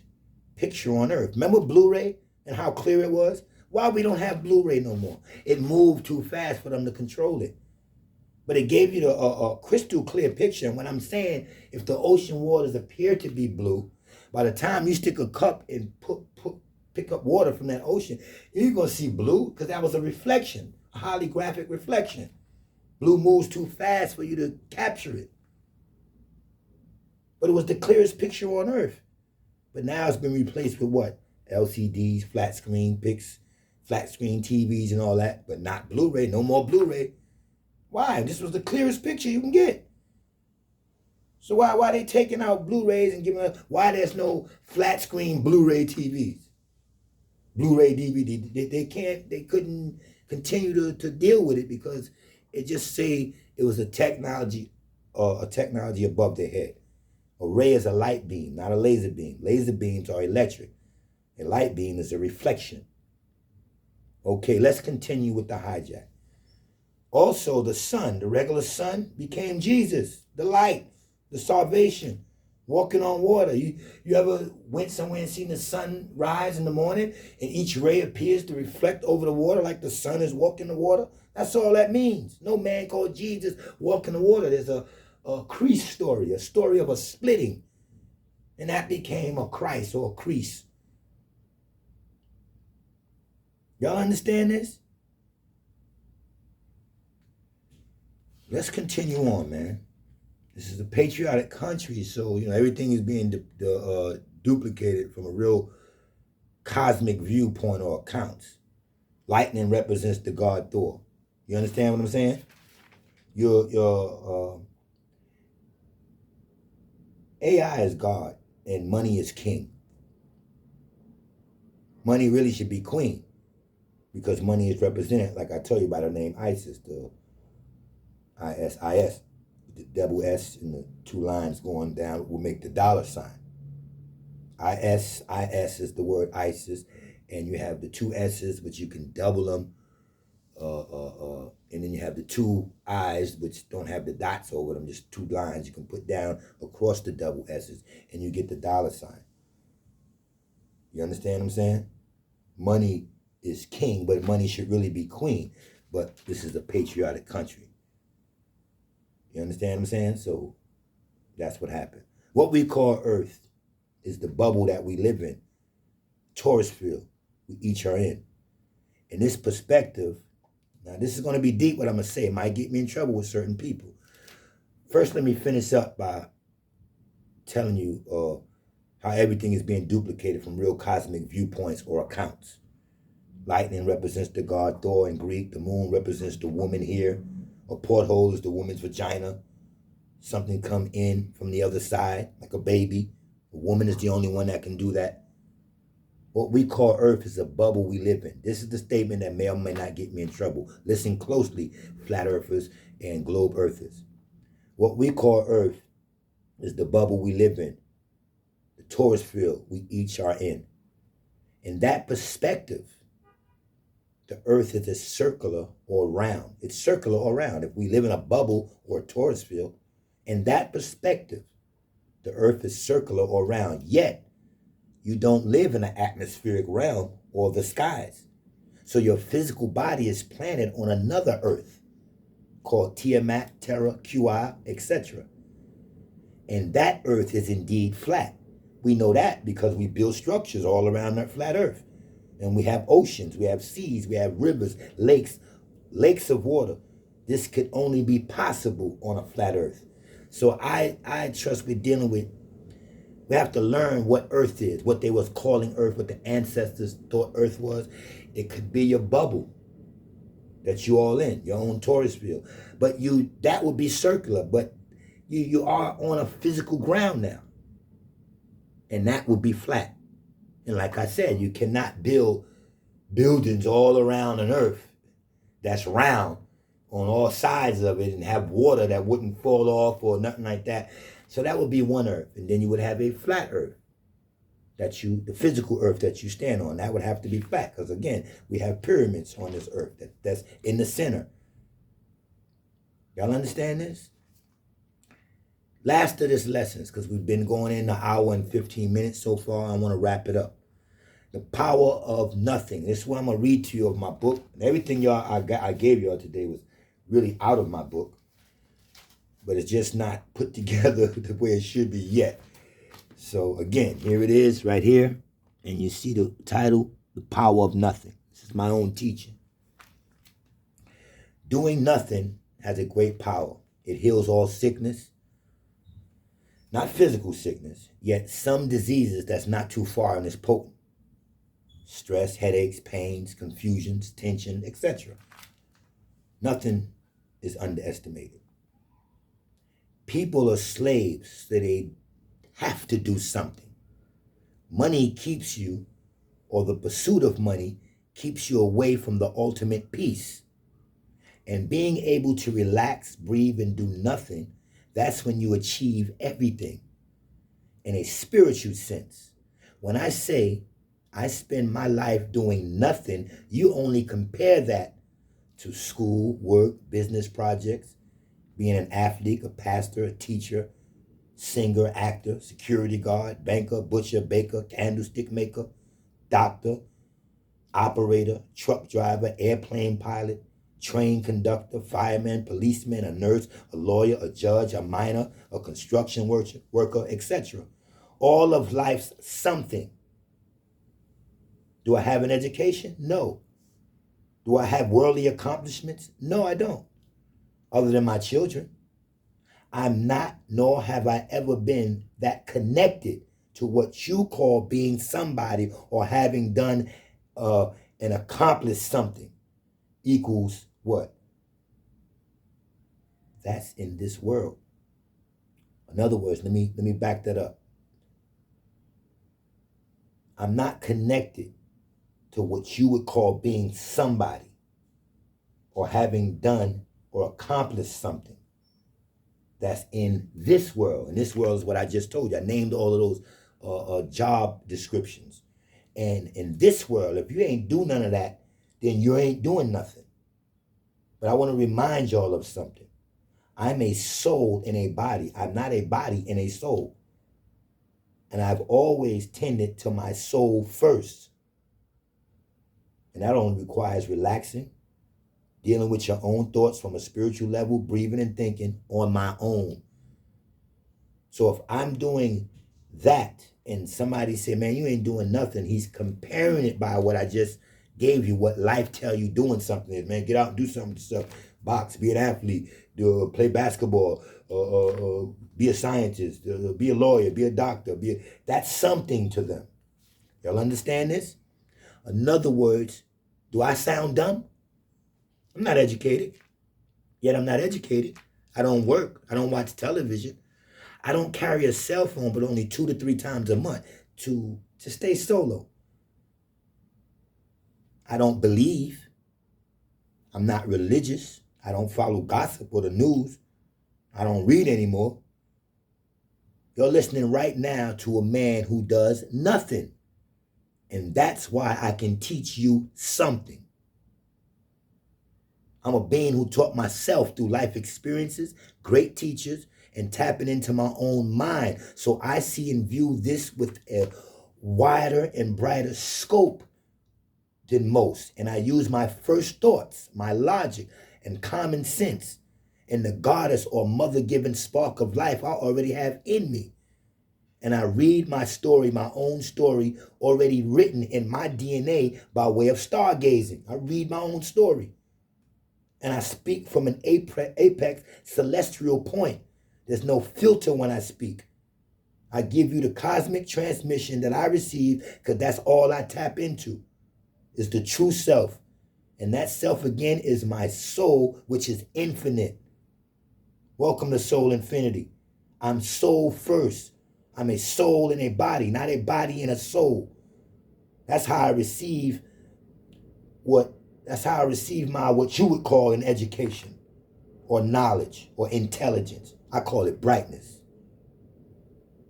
picture on Earth. Remember Blu-ray and how clear it was? Why we don't have Blu-ray no more? It moved too fast for them to control it. But it gave you a crystal clear picture. And when I'm saying if the ocean waters appear to be blue, by the time you stick a cup and pick up water from that ocean, you're going to see blue because that was a reflection, a holographic reflection. Blue moves too fast for you to capture it. But it was the clearest picture on Earth. But now it's been replaced with what? LCDs, flat screen pics, flat screen TVs and all that, but not Blu-ray, no more Blu-ray. Why? This was the clearest picture you can get. So why they taking out Blu-rays and giving us, why there's no flat screen Blu-ray TVs? Blu-ray DVD, they couldn't continue to deal with it because it just say it was a technology above their head. A ray is a light beam, not a laser beam. Laser beams are electric. A light beam is a reflection. Okay, let's continue with the hijack. Also, the sun, the regular sun, became Jesus, the light, the salvation, walking on water. You ever went somewhere and seen the sun rise in the morning and each ray appears to reflect over the water like the sun is walking the water? That's all that means. No man called Jesus walking the water. There's a crease story, a story of a splitting. And that became a Christ or a crease. Y'all understand this? Let's continue on, man. This is a patriotic country, so everything is being duplicated from a real cosmic viewpoint or accounts. Lightning represents the god Thor. You understand what I'm saying? Your AI is God and money is king. Money really should be queen because money is represented, like I tell you, by the name Isis, the ISIS. The double S and the two lines going down will make the dollar sign. IS is the word ISIS, and you have the two S's, which you can double them, and then you have the two I's, which don't have the dots over them, just two lines you can put down across the double S's, and you get the dollar sign. You understand what I'm saying? Money is king, but money should really be queen. But this is a patriotic country. You understand what I'm saying? So that's what happened. What we call Earth is the bubble that we live in. Torus field we each are in. In this perspective, now this is going to be deep what I'm going to say. It might get me in trouble with certain people. First, let me finish up by telling you how everything is being duplicated from real cosmic viewpoints or accounts. Lightning represents the god Thor in Greek. The moon represents the woman here. A porthole is the woman's vagina. Something come in from the other side, like a baby. A woman is the only one that can do that. What we call Earth is a bubble we live in. This is the statement that may or may not get me in trouble. Listen closely, flat earthers and globe earthers. What we call Earth is the bubble we live in. The torus field we each are in. In that perspective, the Earth is circular or round. It's circular or round. If we live in a bubble or a torus field, in that perspective, the Earth is circular or round. Yet, you don't live in an atmospheric realm or the skies. So your physical body is planted on another Earth called Tiamat, Terra, Qi, etc. And that Earth is indeed flat. We know that because we build structures all around that flat Earth. And we have oceans, we have seas, we have rivers, lakes of water. This could only be possible on a flat Earth. So I trust we're dealing with, we have to learn what Earth is, what they was calling Earth, what the ancestors thought Earth was. It could be your bubble that you all in, your own torus field. But that would be circular, but You are on a physical ground now. And that will be flat. And like I said, you cannot build buildings all around an earth that's round on all sides of it and have water that wouldn't fall off or nothing like that. So that would be one earth. And then you would have a flat earth. The physical earth that you stand on, that would have to be flat. Because again, we have pyramids on this earth that's in the center. Y'all understand this? Last of this lessons, because we've been going in an hour and 15 minutes so far. I want to wrap it up. The power of nothing. This is what I'm going to read to you of my book. And everything I gave y'all today was really out of my book. But it's just not put together the way it should be yet. So again, here it is right here. And you see the title, The Power of Nothing. This is my own teaching. Doing nothing has a great power. It heals all sickness. Not physical sickness, yet some diseases that's not too far and is potent. Stress, headaches, pains, confusions, tension, etc. Nothing is underestimated. People are slaves, so they have to do something. Money keeps you, or the pursuit of money keeps you away from the ultimate peace. And being able to relax, breathe, and do nothing, that's when you achieve everything in a spiritual sense. When I say I spend my life doing nothing, you only compare that to school, work, business projects, being an athlete, a pastor, a teacher, singer, actor, security guard, banker, butcher, baker, candlestick maker, doctor, operator, truck driver, airplane pilot, train conductor, fireman, policeman, a nurse, a lawyer, a judge, a miner, a construction worker, etc. All of life's something. Do I have an education? No. Do I have worldly accomplishments? No, I don't. Other than my children. I'm not, nor have I ever been that connected to what you call being somebody or having done and accomplished something equals what? That's in this world. In other words, let me back that up. I'm not connected to what you would call being somebody or having done or accomplished something that's in this world. And this world is what I just told you. I named all of those job descriptions. And in this world, if you ain't do none of that, then you ain't doing nothing. But I want to remind y'all of something. I'm a soul in a body. I'm not a body in a soul. And I've always tended to my soul first. And that only requires relaxing, dealing with your own thoughts from a spiritual level, breathing and thinking on my own. So if I'm doing that and somebody say, man, you ain't doing nothing, he's comparing it by what I just gave you, what life tell you doing something is. Man, get out and do something stuff. Box, be an athlete, play basketball, be a scientist, be a lawyer, be a doctor. That's something to them. Y'all understand this? In other words, do I sound dumb? I'm not educated. Yet I'm not educated. I don't work. I don't watch television. I don't carry a cell phone but only 2 to 3 times a month to stay solo. I don't believe. I'm not religious. I don't follow gossip or the news. I don't read anymore. You're listening right now to a man who does nothing. And that's why I can teach you something. I'm a being who taught myself through life experiences, great teachers, and tapping into my own mind. So I see and view this with a wider and brighter scope than most. And I use my first thoughts, my logic, and common sense, and the goddess or mother-given spark of life I already have in me. And I read my story, my own story, already written in my DNA by way of stargazing. I read my own story. And I speak from an apex celestial point. There's no filter when I speak. I give you the cosmic transmission that I receive because that's all I tap into, is the true self. And that self, again, is my soul, which is infinite. Welcome to Soul Infinity. I'm soul first. I'm a soul in a body, not a body in a soul. That's how I receive my what you would call an education or knowledge or intelligence. I call it brightness.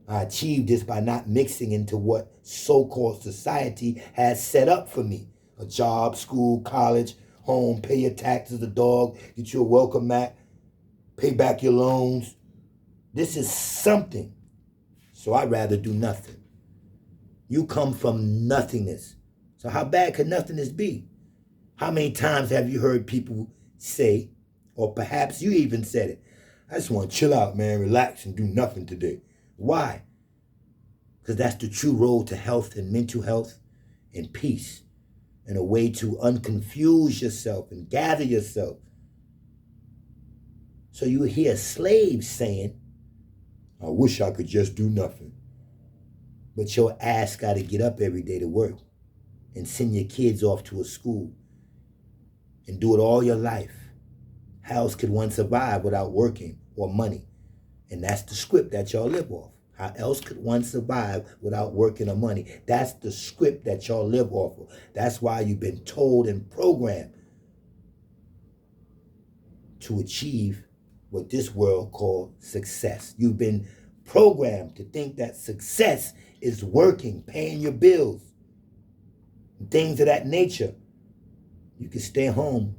I achieved this by not mixing into what so-called society has set up for me. A job, school, college, home, pay your taxes, a dog, get you a welcome mat, pay back your loans. This is something. So I'd rather do nothing. You come from nothingness. So how bad could nothingness be? How many times have you heard people say, or perhaps you even said it, I just want to chill out, man, relax and do nothing today. Why? Because that's the true road to health and mental health and peace, and a way to unconfuse yourself and gather yourself. So you hear slaves saying, I wish I could just do nothing. But your ass got to get up every day to work and send your kids off to a school and do it all your life. How else could one survive without working or money? And that's the script that y'all live off. How else could one survive without working or money? That's the script that y'all live off of. That's why you've been told and programmed to achieve what this world calls success. You've been programmed to think that success is working, paying your bills, things of that nature. You can stay home,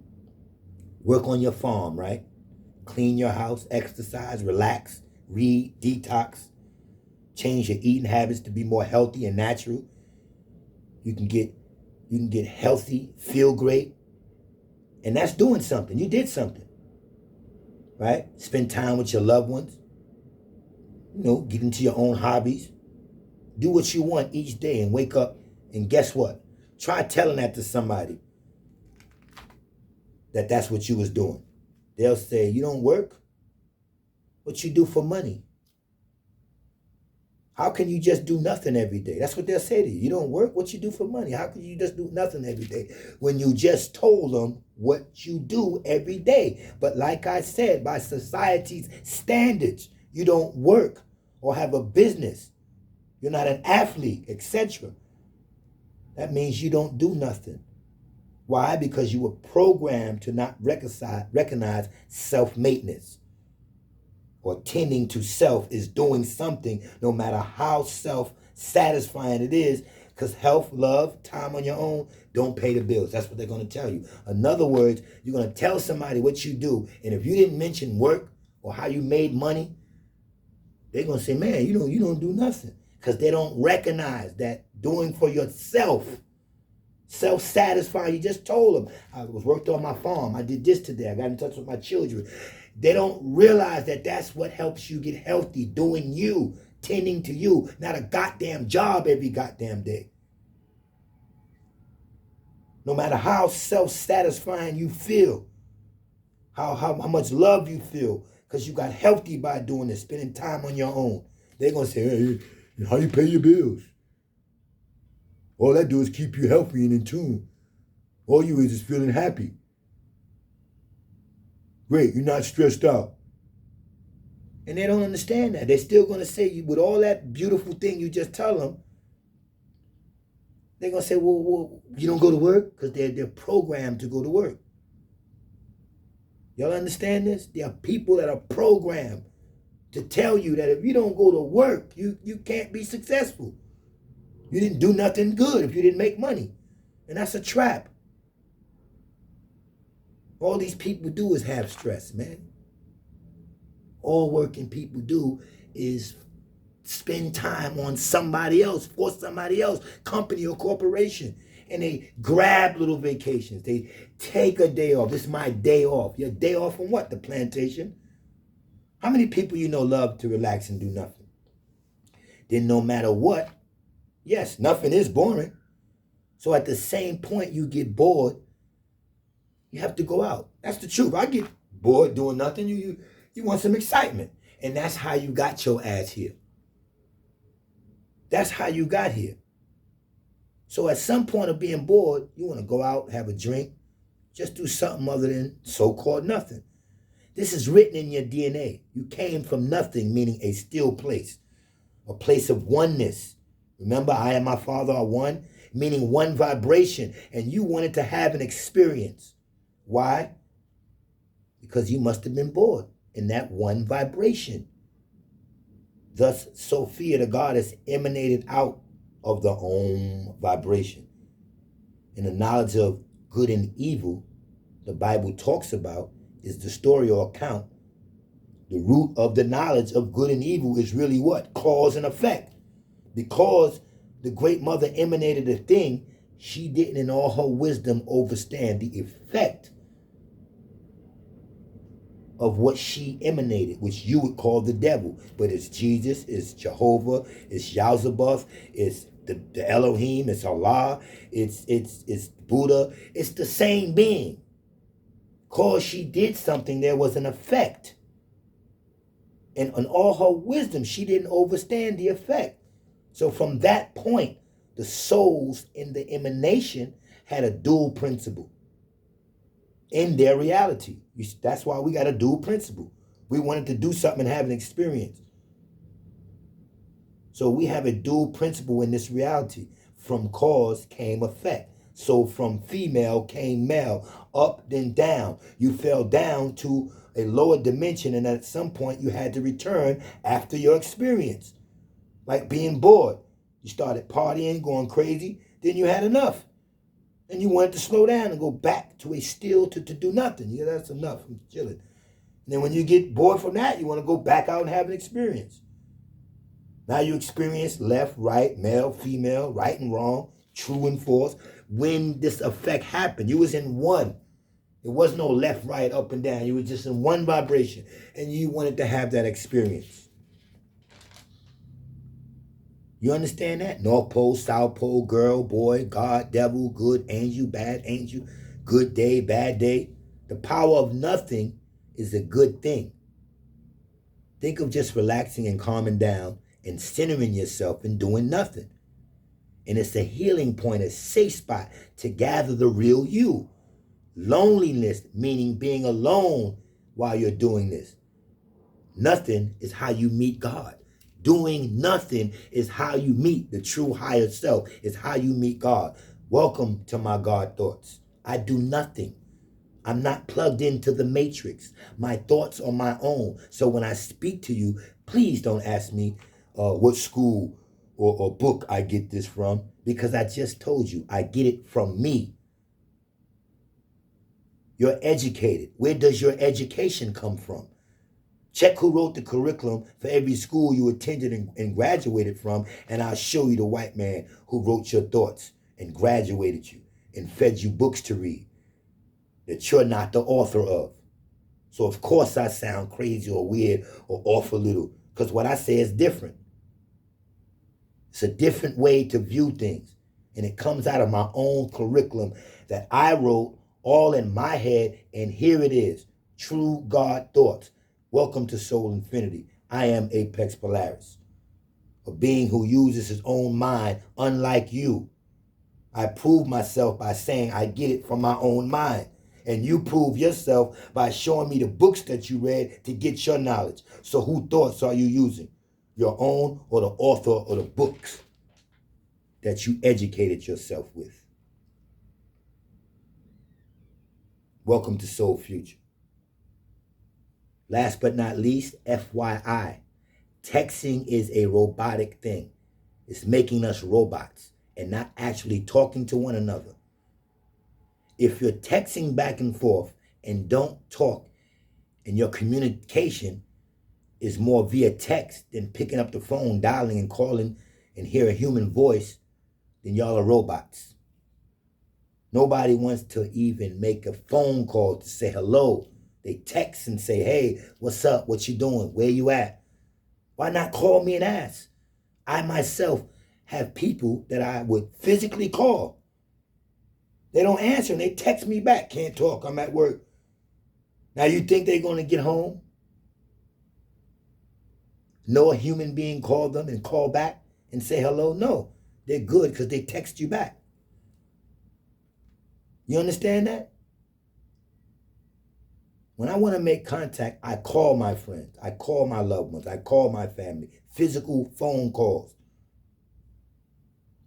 work on your farm, right? Clean your house, exercise, relax, read, detox, change your eating habits to be more healthy and natural. You can get healthy, feel great, and that's doing something. You did something, right? Spend time with your loved ones. Get into your own hobbies. Do what you want each day and wake up, and guess what? Try telling that to somebody that that's what you was doing. They'll say, you don't work? What you do for money? How can you just do nothing every day? That's what they'll say to you. You don't work? What you do for money? How can you just do nothing every day? When you just told them what you do every day. But like I said, by society's standards, you don't work or have a business. You're not an athlete, etc. That means you don't do nothing. Why? Because you were programmed to not recognize self-maintenance. Or tending to self is doing something, no matter how self-satisfying it is, because health, love, time on your own don't pay the bills. That's what they're going to tell you. In other words, you're going to tell somebody what you do, and if you didn't mention work or how you made money, they're going to say, man, you don't do nothing, because they don't recognize that doing for yourself, self-satisfying. You just told them, I was worked on my farm, I did this today, I got in touch with my children. They don't realize that that's what helps you get healthy, doing you, tending to you, not a goddamn job every goddamn day. No matter how self-satisfying you feel, how much love you feel, because you got healthy by doing this, spending time on your own. They're going to say, hey, how you pay your bills? All that do is keep you healthy and in tune. All you is feeling happy. Great, you're not stressed out. And they don't understand that. They're still going to say, with all that beautiful thing you just tell them, they're going to say, well, you don't go to work? Because they're programmed to go to work. Y'all understand this? There are people that are programmed to tell you that if you don't go to work, you can't be successful. You didn't do nothing good if you didn't make money. And that's a trap. All these people do is have stress, man. All working people do is spend time on somebody else, for somebody else, company or corporation. And they grab little vacations. They take a day off. This is my day off. Your day off from what? The plantation? How many people you know love to relax and do nothing? Then no matter what, yes, nothing is boring. So at the same point you get bored, you have to go out. That's the truth. I get bored doing nothing. You want some excitement. And that's how you got your ass here. That's how you got here. So at some point of being bored, you want to go out, have a drink, just do something other than so-called nothing. This is written in your DNA. You came from nothing, meaning a still place, a place of oneness. Remember, I and my Father are one, meaning one vibration. And you wanted to have an experience. Why? Because you must have been born in that one vibration. Thus, Sophia, the goddess, emanated out of the Om vibration. And the knowledge of good and evil the Bible talks about is the story or account. The root of the knowledge of good and evil is really what? Cause and effect. Because the great mother emanated a thing, she didn't in all her wisdom understand the effect of what she emanated, which you would call the devil. But it's Jesus, it's Jehovah, it's Yahzabeth, it's the Elohim, it's Allah, it's Buddha. It's the same being. Because she did something, there was an effect. And in all her wisdom, she didn't understand the effect. So from that point, the souls in the emanation had a dual principle in their reality. That's why we got a dual principle. We wanted to do something and have an experience. So we have a dual principle in this reality. From cause came effect. So from female came male, up then down. You fell down to a lower dimension, and at some point you had to return after your experience. Like being bored. You started partying, going crazy, then you had enough. And you wanted to slow down and go back to a still to do nothing. Yeah, that's enough. I'm chilling. And then when you get bored from that, you want to go back out and have an experience. Now you experience left, right, male, female, right and wrong, true and false. When this effect happened, you was in one. There was no left, right, up and down. You were just in one vibration. And you wanted to have that experience. You understand that? North Pole, South Pole, girl, boy, God, devil, good angel, bad angel, good day, bad day. The power of nothing is a good thing. Think of just relaxing and calming down and centering yourself and doing nothing. And it's a healing point, a safe spot to gather the real you. Loneliness, meaning being alone while you're doing this. Nothing is how you meet God. Doing nothing is how you meet the true higher self. It's how you meet God. Welcome to my God thoughts. I do nothing. I'm not plugged into the matrix. My thoughts are my own. So when I speak to you, please don't ask me what school or book I get this from, because I just told you I get it from me. You're educated. Where does your education come from? Check who wrote the curriculum for every school you attended and graduated from, and I'll show you the white man who wrote your thoughts and graduated you and fed you books to read that you're not the author of. So of course I sound crazy or weird or off a little, because what I say is different. It's a different way to view things, and it comes out of my own curriculum that I wrote all in my head, and here it is. True God thoughts. Welcome to Soul Infinity. I am Apex Polaris, a being who uses his own mind, unlike you. I prove myself by saying I get it from my own mind. And you prove yourself by showing me the books that you read to get your knowledge. So whose thoughts are you using? Your own or the author or the books that you educated yourself with? Welcome to Soul Future. Last but not least, FYI, texting is a robotic thing. It's making us robots and not actually talking to one another. If you're texting back and forth and don't talk, and your communication is more via text than picking up the phone, dialing and calling and hear a human voice, then y'all are robots. Nobody wants to even make a phone call to say hello. They text and say, hey, what's up? What you doing? Where you at? Why not call me and ask? I myself have people that I would physically call. They don't answer and they text me back. Can't talk, I'm at work. Now you think they're going to get home? No human being called them and call back and say hello? No, they're good because they text you back. You understand that? When I want to make contact, I call my friends. I call my loved ones. I call my family. Physical phone calls.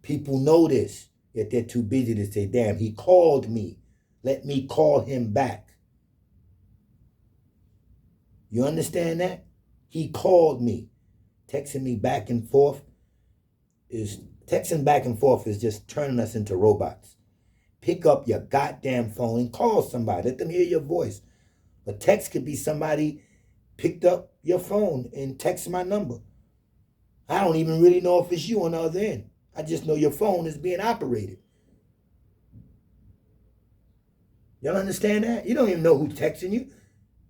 People know this, yet they're too busy to say, damn, he called me. Let me call him back. You understand that? He called me. Texting me back and forth is just turning us into robots. Pick up your goddamn phone and call somebody. Let them hear your voice. A text could be somebody picked up your phone and text my number. I don't even really know if it's you on the other end. I just know your phone is being operated. Y'all understand that? You don't even know who's texting you.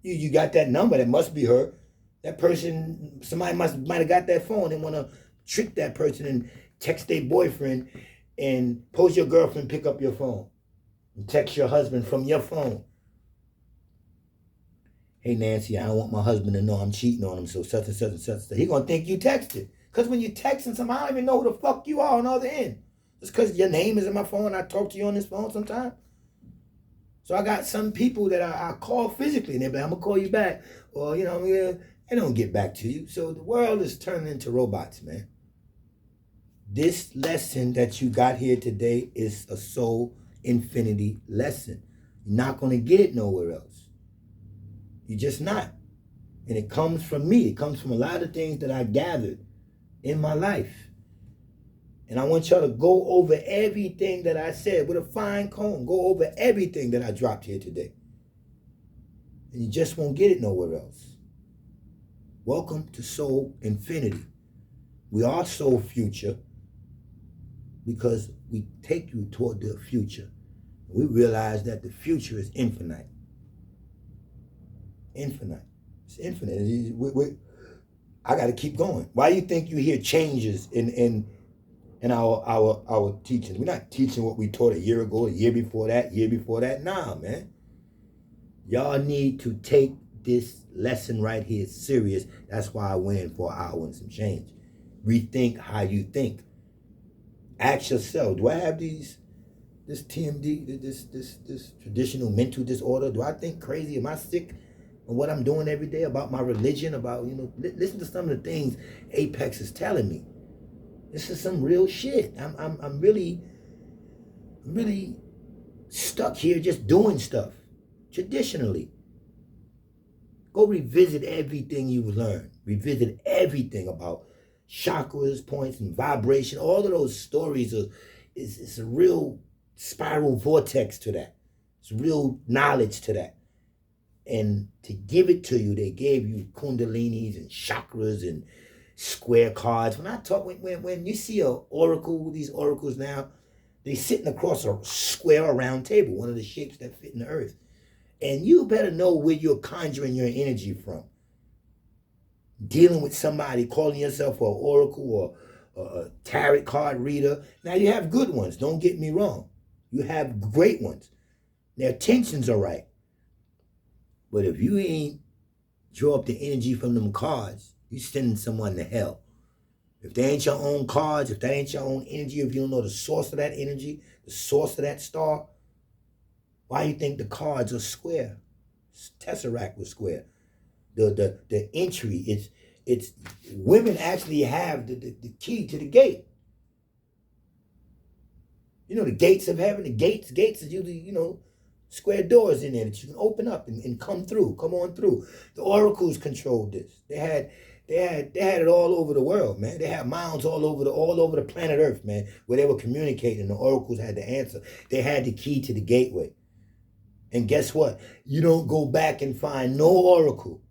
You got that number. That must be her. That person, somebody might have got that phone and want to trick that person and text their boyfriend and post your girlfriend pick up your phone and text your husband from your phone. Hey, Nancy, I don't want my husband to know I'm cheating on him, so such and such and such. He going to think you texted. Because when you texting somebody, I don't even know who the fuck you are on the other end. Just because your name is in my phone, I talk to you on this phone sometimes. So I got some people that I call physically, and they're like, I'm going to call you back. Or, they don't get back to you. So the world is turning into robots, man. This lesson that you got here today is a soul infinity lesson. You're not going to get it nowhere else. You're just not. And it comes from me. It comes from a lot of things that I gathered in my life. And I want y'all to go over everything that I said with a fine comb. Go over everything that I dropped here today. And you just won't get it nowhere else. Welcome to Soul Infinity. We are Soul Future because we take you toward the future. We realize that the future is infinite. Infinite. It's infinite. I got to keep going. Why do you think you hear changes in our teachings? We're not teaching what we taught a year ago, a year before that. Nah, man. Y'all need to take this lesson right here serious. That's why I went in for an hour and some change. Rethink how you think. Ask yourself, do I have this TMD, this traditional mental disorder? Do I think crazy? Am I sick of what I'm doing every day, about my religion, about, listen to some of the things Apex is telling me. This is some real shit. I'm really stuck here just doing stuff traditionally. Go revisit everything you've learned. Revisit everything about chakras, points, and vibration. All of those stories it's a real spiral vortex to that. It's real knowledge to that. And to give it to you, they gave you kundalinis and chakras and square cards. When I talk, when you see an oracle, these oracles now, they sitting across a square or round table, one of the shapes that fit in the earth. And you better know where you're conjuring your energy from. Dealing with somebody, calling yourself an oracle or a tarot card reader. Now, you have good ones, don't get me wrong. You have great ones. Their intentions are right. But if you ain't draw up the energy from them cards, you sending someone to hell. If they ain't your own cards, if that ain't your own energy, if you don't know the source of that energy, the source of that star, why do you think the cards are square? Tesseract was square. The entry, it's women actually have the key to the gate. The gates of heaven, the gates is usually, square doors in there that you can open up and come on through. The oracles controlled this. They had it all over the world, man. They had mounds all over the planet Earth, man, where they were communicating. The oracles had the answer. They had the key to the gateway. And guess what? You don't go back and find no oracle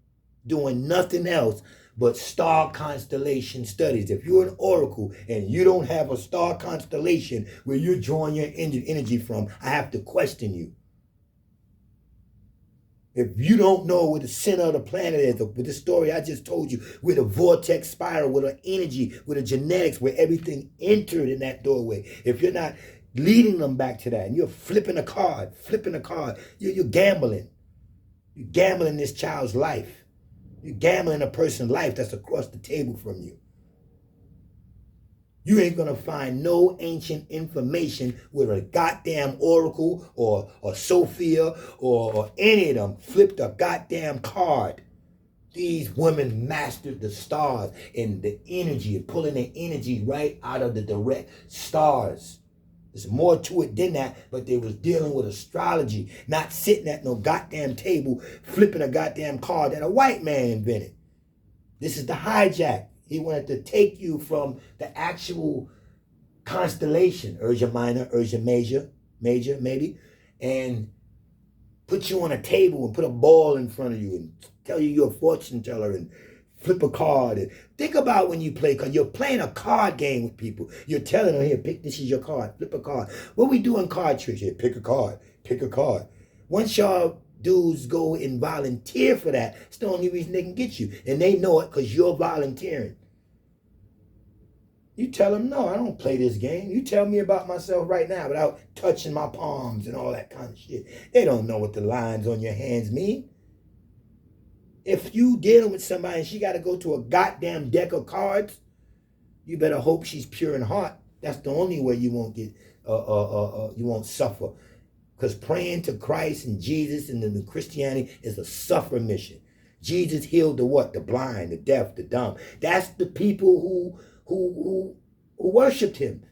doing nothing else but star constellation studies. If you're an oracle and you don't have a star constellation where you're drawing your energy from, I have to question you. If you don't know where the center of the planet is, with the story I just told you, where the vortex spiral, with the energy, with the genetics, where everything entered in that doorway, if you're not leading them back to that, and you're flipping a card, you're gambling. You're gambling this child's life. You're gambling a person's life that's across the table from you. You ain't gonna find no ancient information with a goddamn oracle or Sophia or any of them flipped a goddamn card. These women mastered the stars and the energy and pulling the energy right out of the direct stars. There's more to it than that, but they was dealing with astrology, not sitting at no goddamn table flipping a goddamn card that a white man invented. This is the hijack. He wanted to take you from the actual constellation, Ursa Minor, Ursa Major, maybe, and put you on a table and put a ball in front of you and tell you you're a fortune teller and flip a card. And think about when you play, because you're playing a card game with people. You're telling them, here, pick, this is your card, flip a card. What we do in card tricks? Here, pick a card, pick a card. Once y'all dudes go and volunteer for that, it's the only reason they can get you. And they know it because you're volunteering. You tell them, no, I don't play this game. You tell me about myself right now without touching my palms and all that kind of shit. They don't know what the lines on your hands mean. If you dealing with somebody and she got to go to a goddamn deck of cards, you better hope she's pure in heart. That's the only way you won't get, you won't suffer. Because praying to Christ and Jesus and the Christianity is a suffer mission. Jesus healed the what? The blind, the deaf, the dumb. That's the people who worshipped him.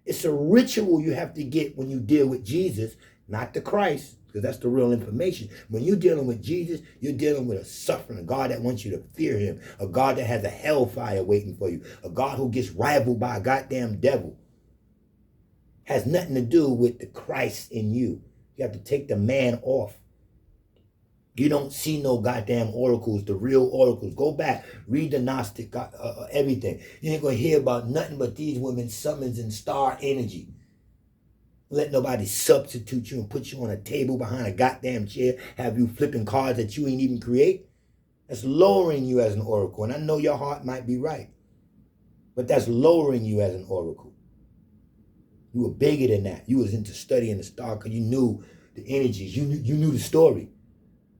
It's a ritual you have to get when you deal with Jesus, not the Christ, because that's the real information. When you're dealing with Jesus, you're dealing with a suffering, a God that wants you to fear him, a God that has a hellfire waiting for you, a God who gets rivaled by a goddamn devil. Has nothing to do with the Christ in you. You have to take the man off. You don't see no goddamn oracles, the real oracles. Go back, read the Gnostic, everything. You ain't going to hear about nothing but these women summons and star energy. Let nobody substitute you and put you on a table behind a goddamn chair, have you flipping cards that you ain't even create. That's lowering you as an oracle. And I know your heart might be right, but that's lowering you as an oracle. You were bigger than that. You was into studying the star because you knew the energies. You knew the story.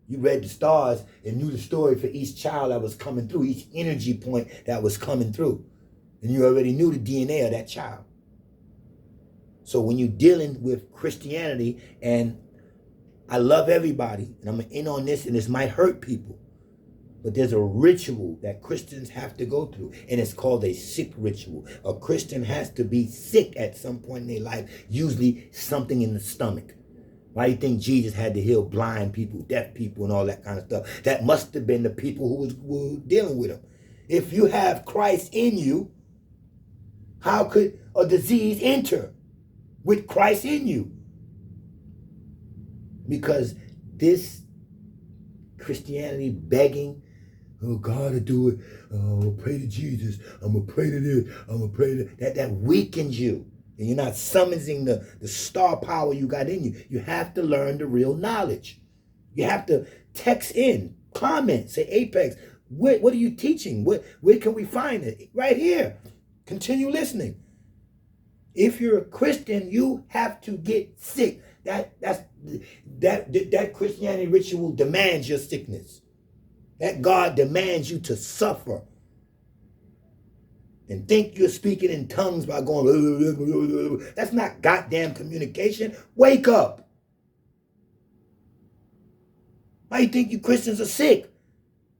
You read the stars and knew the story for each child that was coming through, each energy point that was coming through. And you already knew the DNA of that child. So when you're dealing with Christianity, and I love everybody, and I'm in on this, and this might hurt people, but there's a ritual that Christians have to go through, and it's called a sick ritual. A Christian has to be sick at some point in their life, usually something in the stomach. Why do you think Jesus had to heal blind people, deaf people, and all that kind of stuff? That must have been the people who were dealing with him. If you have Christ in you, how could a disease enter with Christ in you? Because this Christianity begging, oh, God to do it, I'm going to pray to Jesus, I'm going to pray to this, I'm going to pray to that weakens you. And you're not summoning the star power you got in you. You have to learn the real knowledge. You have to text in, comment, say, Apex, what are you teaching? Where can we find it? Right here. Continue listening. If you're a Christian, you have to get sick. That Christianity ritual demands your sickness. That God demands you to suffer. And think you're speaking in tongues by going, blah, blah, blah, blah, blah. That's not goddamn communication. Wake up. Why do you think you Christians are sick?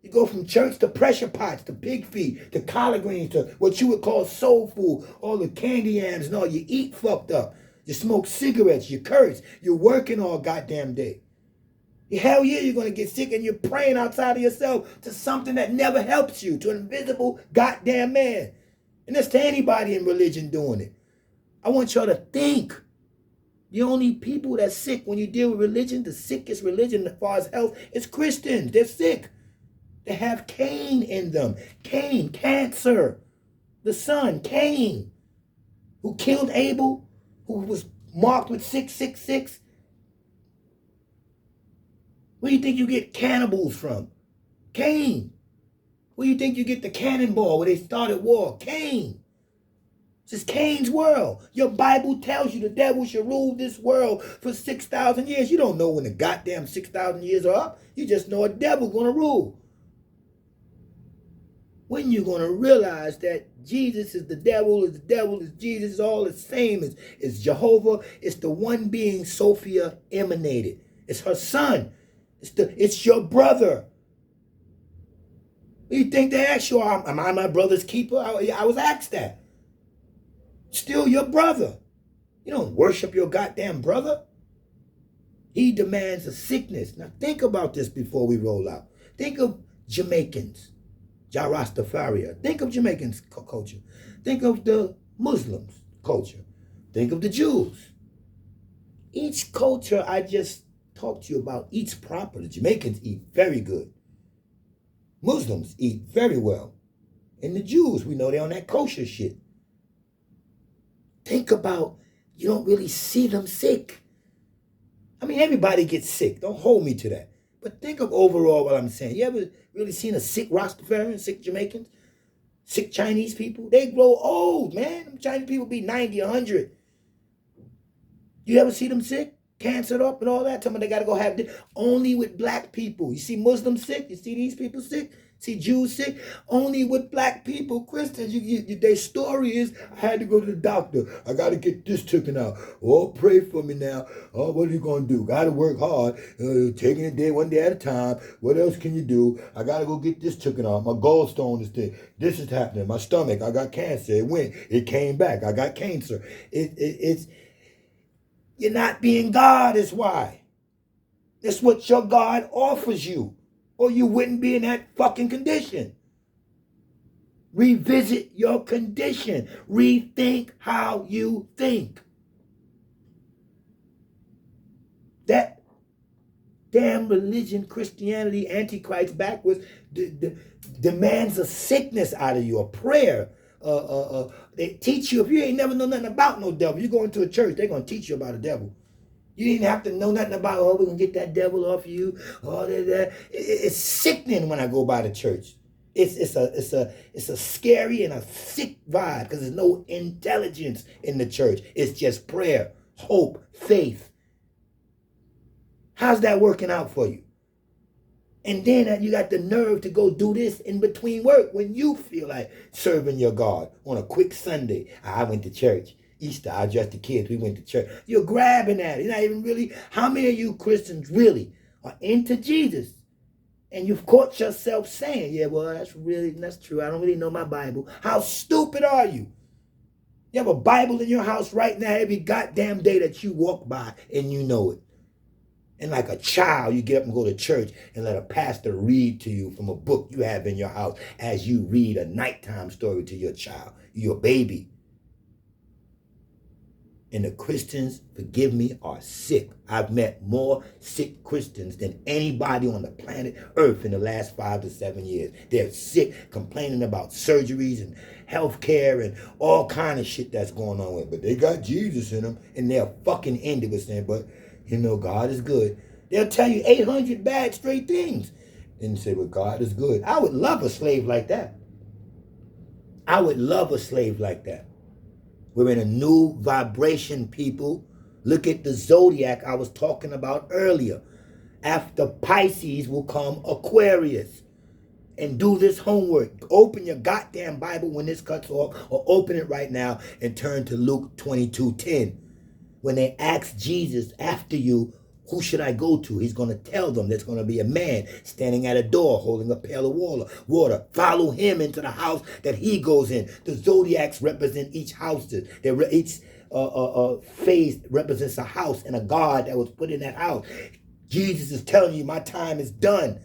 You go from church to pressure pots, to pig feet, to collard greens, to what you would call soul food, all the candy yams and all. You eat fucked up. You smoke cigarettes, you curse, you're working all goddamn day. Hell yeah, you're going to get sick, and you're praying outside of yourself to something that never helps you, to an invisible goddamn man. And that's to anybody in religion doing it. I want y'all to think. The only people that's sick when you deal with religion, the sickest religion as far as health, is Christians. They're sick. They have Cain in them. Cain, cancer. The son, Cain, who killed Abel, who was marked with 666. Where do you think you get cannibals from? Cain. Where do you think you get the cannonball where they started war? Cain. This is Cain's world. Your Bible tells you the devil should rule this world for 6,000 years. You don't know when the goddamn 6,000 years are up. You just know a devil's going to rule. When you're going to realize that Jesus is the devil is Jesus, all the same. It's Jehovah. It's the one being Sophia emanated. It's her son. It's your brother. You think they ask you, am I my brother's keeper? I was asked that. Still your brother. You don't worship your goddamn brother. He demands a sickness. Now think about this before we roll out. Think of Jamaicans, Rastafari. Think of Jamaicans culture. Think of the Muslims culture. Think of the Jews. Each culture I just talked to you about eats proper. The Jamaicans eat very good. Muslims eat very well. And the Jews, we know they're on that kosher shit. Think about, you don't really see them sick. I mean, everybody gets sick. Don't hold me to that. But think of overall what I'm saying. You ever really seen a sick Rastafarian, sick Jamaicans, sick Chinese people? They grow old, man. Them Chinese people be 90, 100. You ever see them sick? Cancered up and all that? Tell me they got to go have this. Only with black people. You see Muslims sick? You see these people sick? See Jews sick? Only with black people. Christians, their story is, I had to go to the doctor. I got to get this taken out. Oh, pray for me now. Oh, what are you going to do? Got to work hard. Taking it day, one day at a time. What else can you do? I got to go get this taken out. My gallstone is there. This is happening. My stomach, I got cancer. It went. It came back. I got cancer. It's you're not being God is why. That's what your God offers you. Or you wouldn't be in that fucking condition. Revisit your condition. Rethink how you think. That damn religion, Christianity, Antichrist backwards, demands a sickness out of you, a prayer. They teach you, if you ain't never know nothing about no devil, you go into a church, they're going to teach you about a devil. You didn't have to know nothing about, oh, we're going to get that devil off of you. Oh, that. It's sickening when I go by the church. It's a scary and a sick vibe because there's no intelligence in the church. It's just prayer, hope, faith. How's that working out for you? And then you got the nerve to go do this in between work when you feel like serving your God on a quick Sunday. I went to church. Easter, I dressed the kids. We went to church. You're grabbing at it. You're not even really. How many of you Christians really are into Jesus? And you've caught yourself saying, yeah, well, that's true. I don't really know my Bible. How stupid are you? You have a Bible in your house right now every goddamn day that you walk by and you know it. And like a child, you get up and go to church and let a pastor read to you from a book you have in your house as you read a nighttime story to your child, your baby. And the Christians, forgive me, are sick. I've met more sick Christians than anybody on the planet Earth in the last 5 to 7 years. They're sick, complaining about surgeries and health care and all kind of shit that's going on with it. But they got Jesus in them, and they're fucking ended with saying, but, you know, God is good. They'll tell you 800 bad straight things. And say, well, God is good. I would love a slave like that. I would love a slave like that. We're in a new vibration, people. Look at the zodiac I was talking about earlier. After Pisces will come Aquarius. And do this homework. Open your goddamn Bible when this cuts off, or open it right now and turn to Luke 22:10. When they ask Jesus after you, who should I go to? He's going to tell them there's going to be a man standing at a door holding a pail of water. Follow him into the house that he goes in. The zodiacs represent each house. Each phase represents a house and a God that was put in that house. Jesus is telling you, my time is done.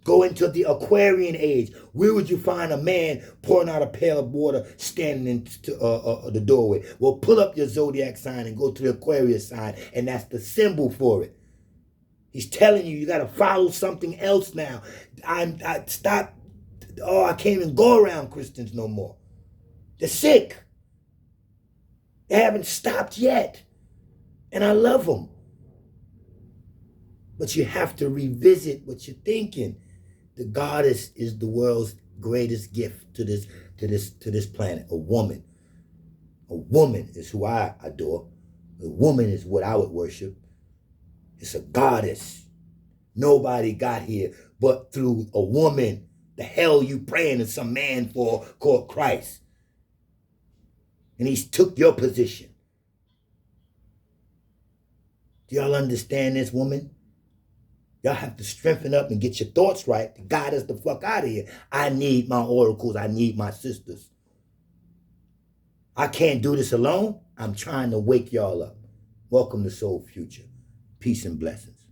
Go into the Aquarian age. Where would you find a man pouring out a pail of water standing into the doorway? Well, pull up your zodiac sign and go to the Aquarius sign, and that's the symbol for it. He's telling you, you got to follow something else now. Stop. Oh, I can't even go around Christians no more. They're sick. They haven't stopped yet. And I love them. But you have to revisit what you're thinking. The goddess is the world's greatest gift to this planet. A woman. A woman is who I adore. A woman is what I would worship. It's a goddess. Nobody got here but through a woman. The hell you praying to some man for called Christ. And he's took your position. Do y'all understand this, woman? Y'all have to strengthen up and get your thoughts right to guide us the fuck out of here. I need my oracles. I need my sisters. I can't do this alone. I'm trying to wake y'all up. Welcome to Soul Future. Peace and blessings.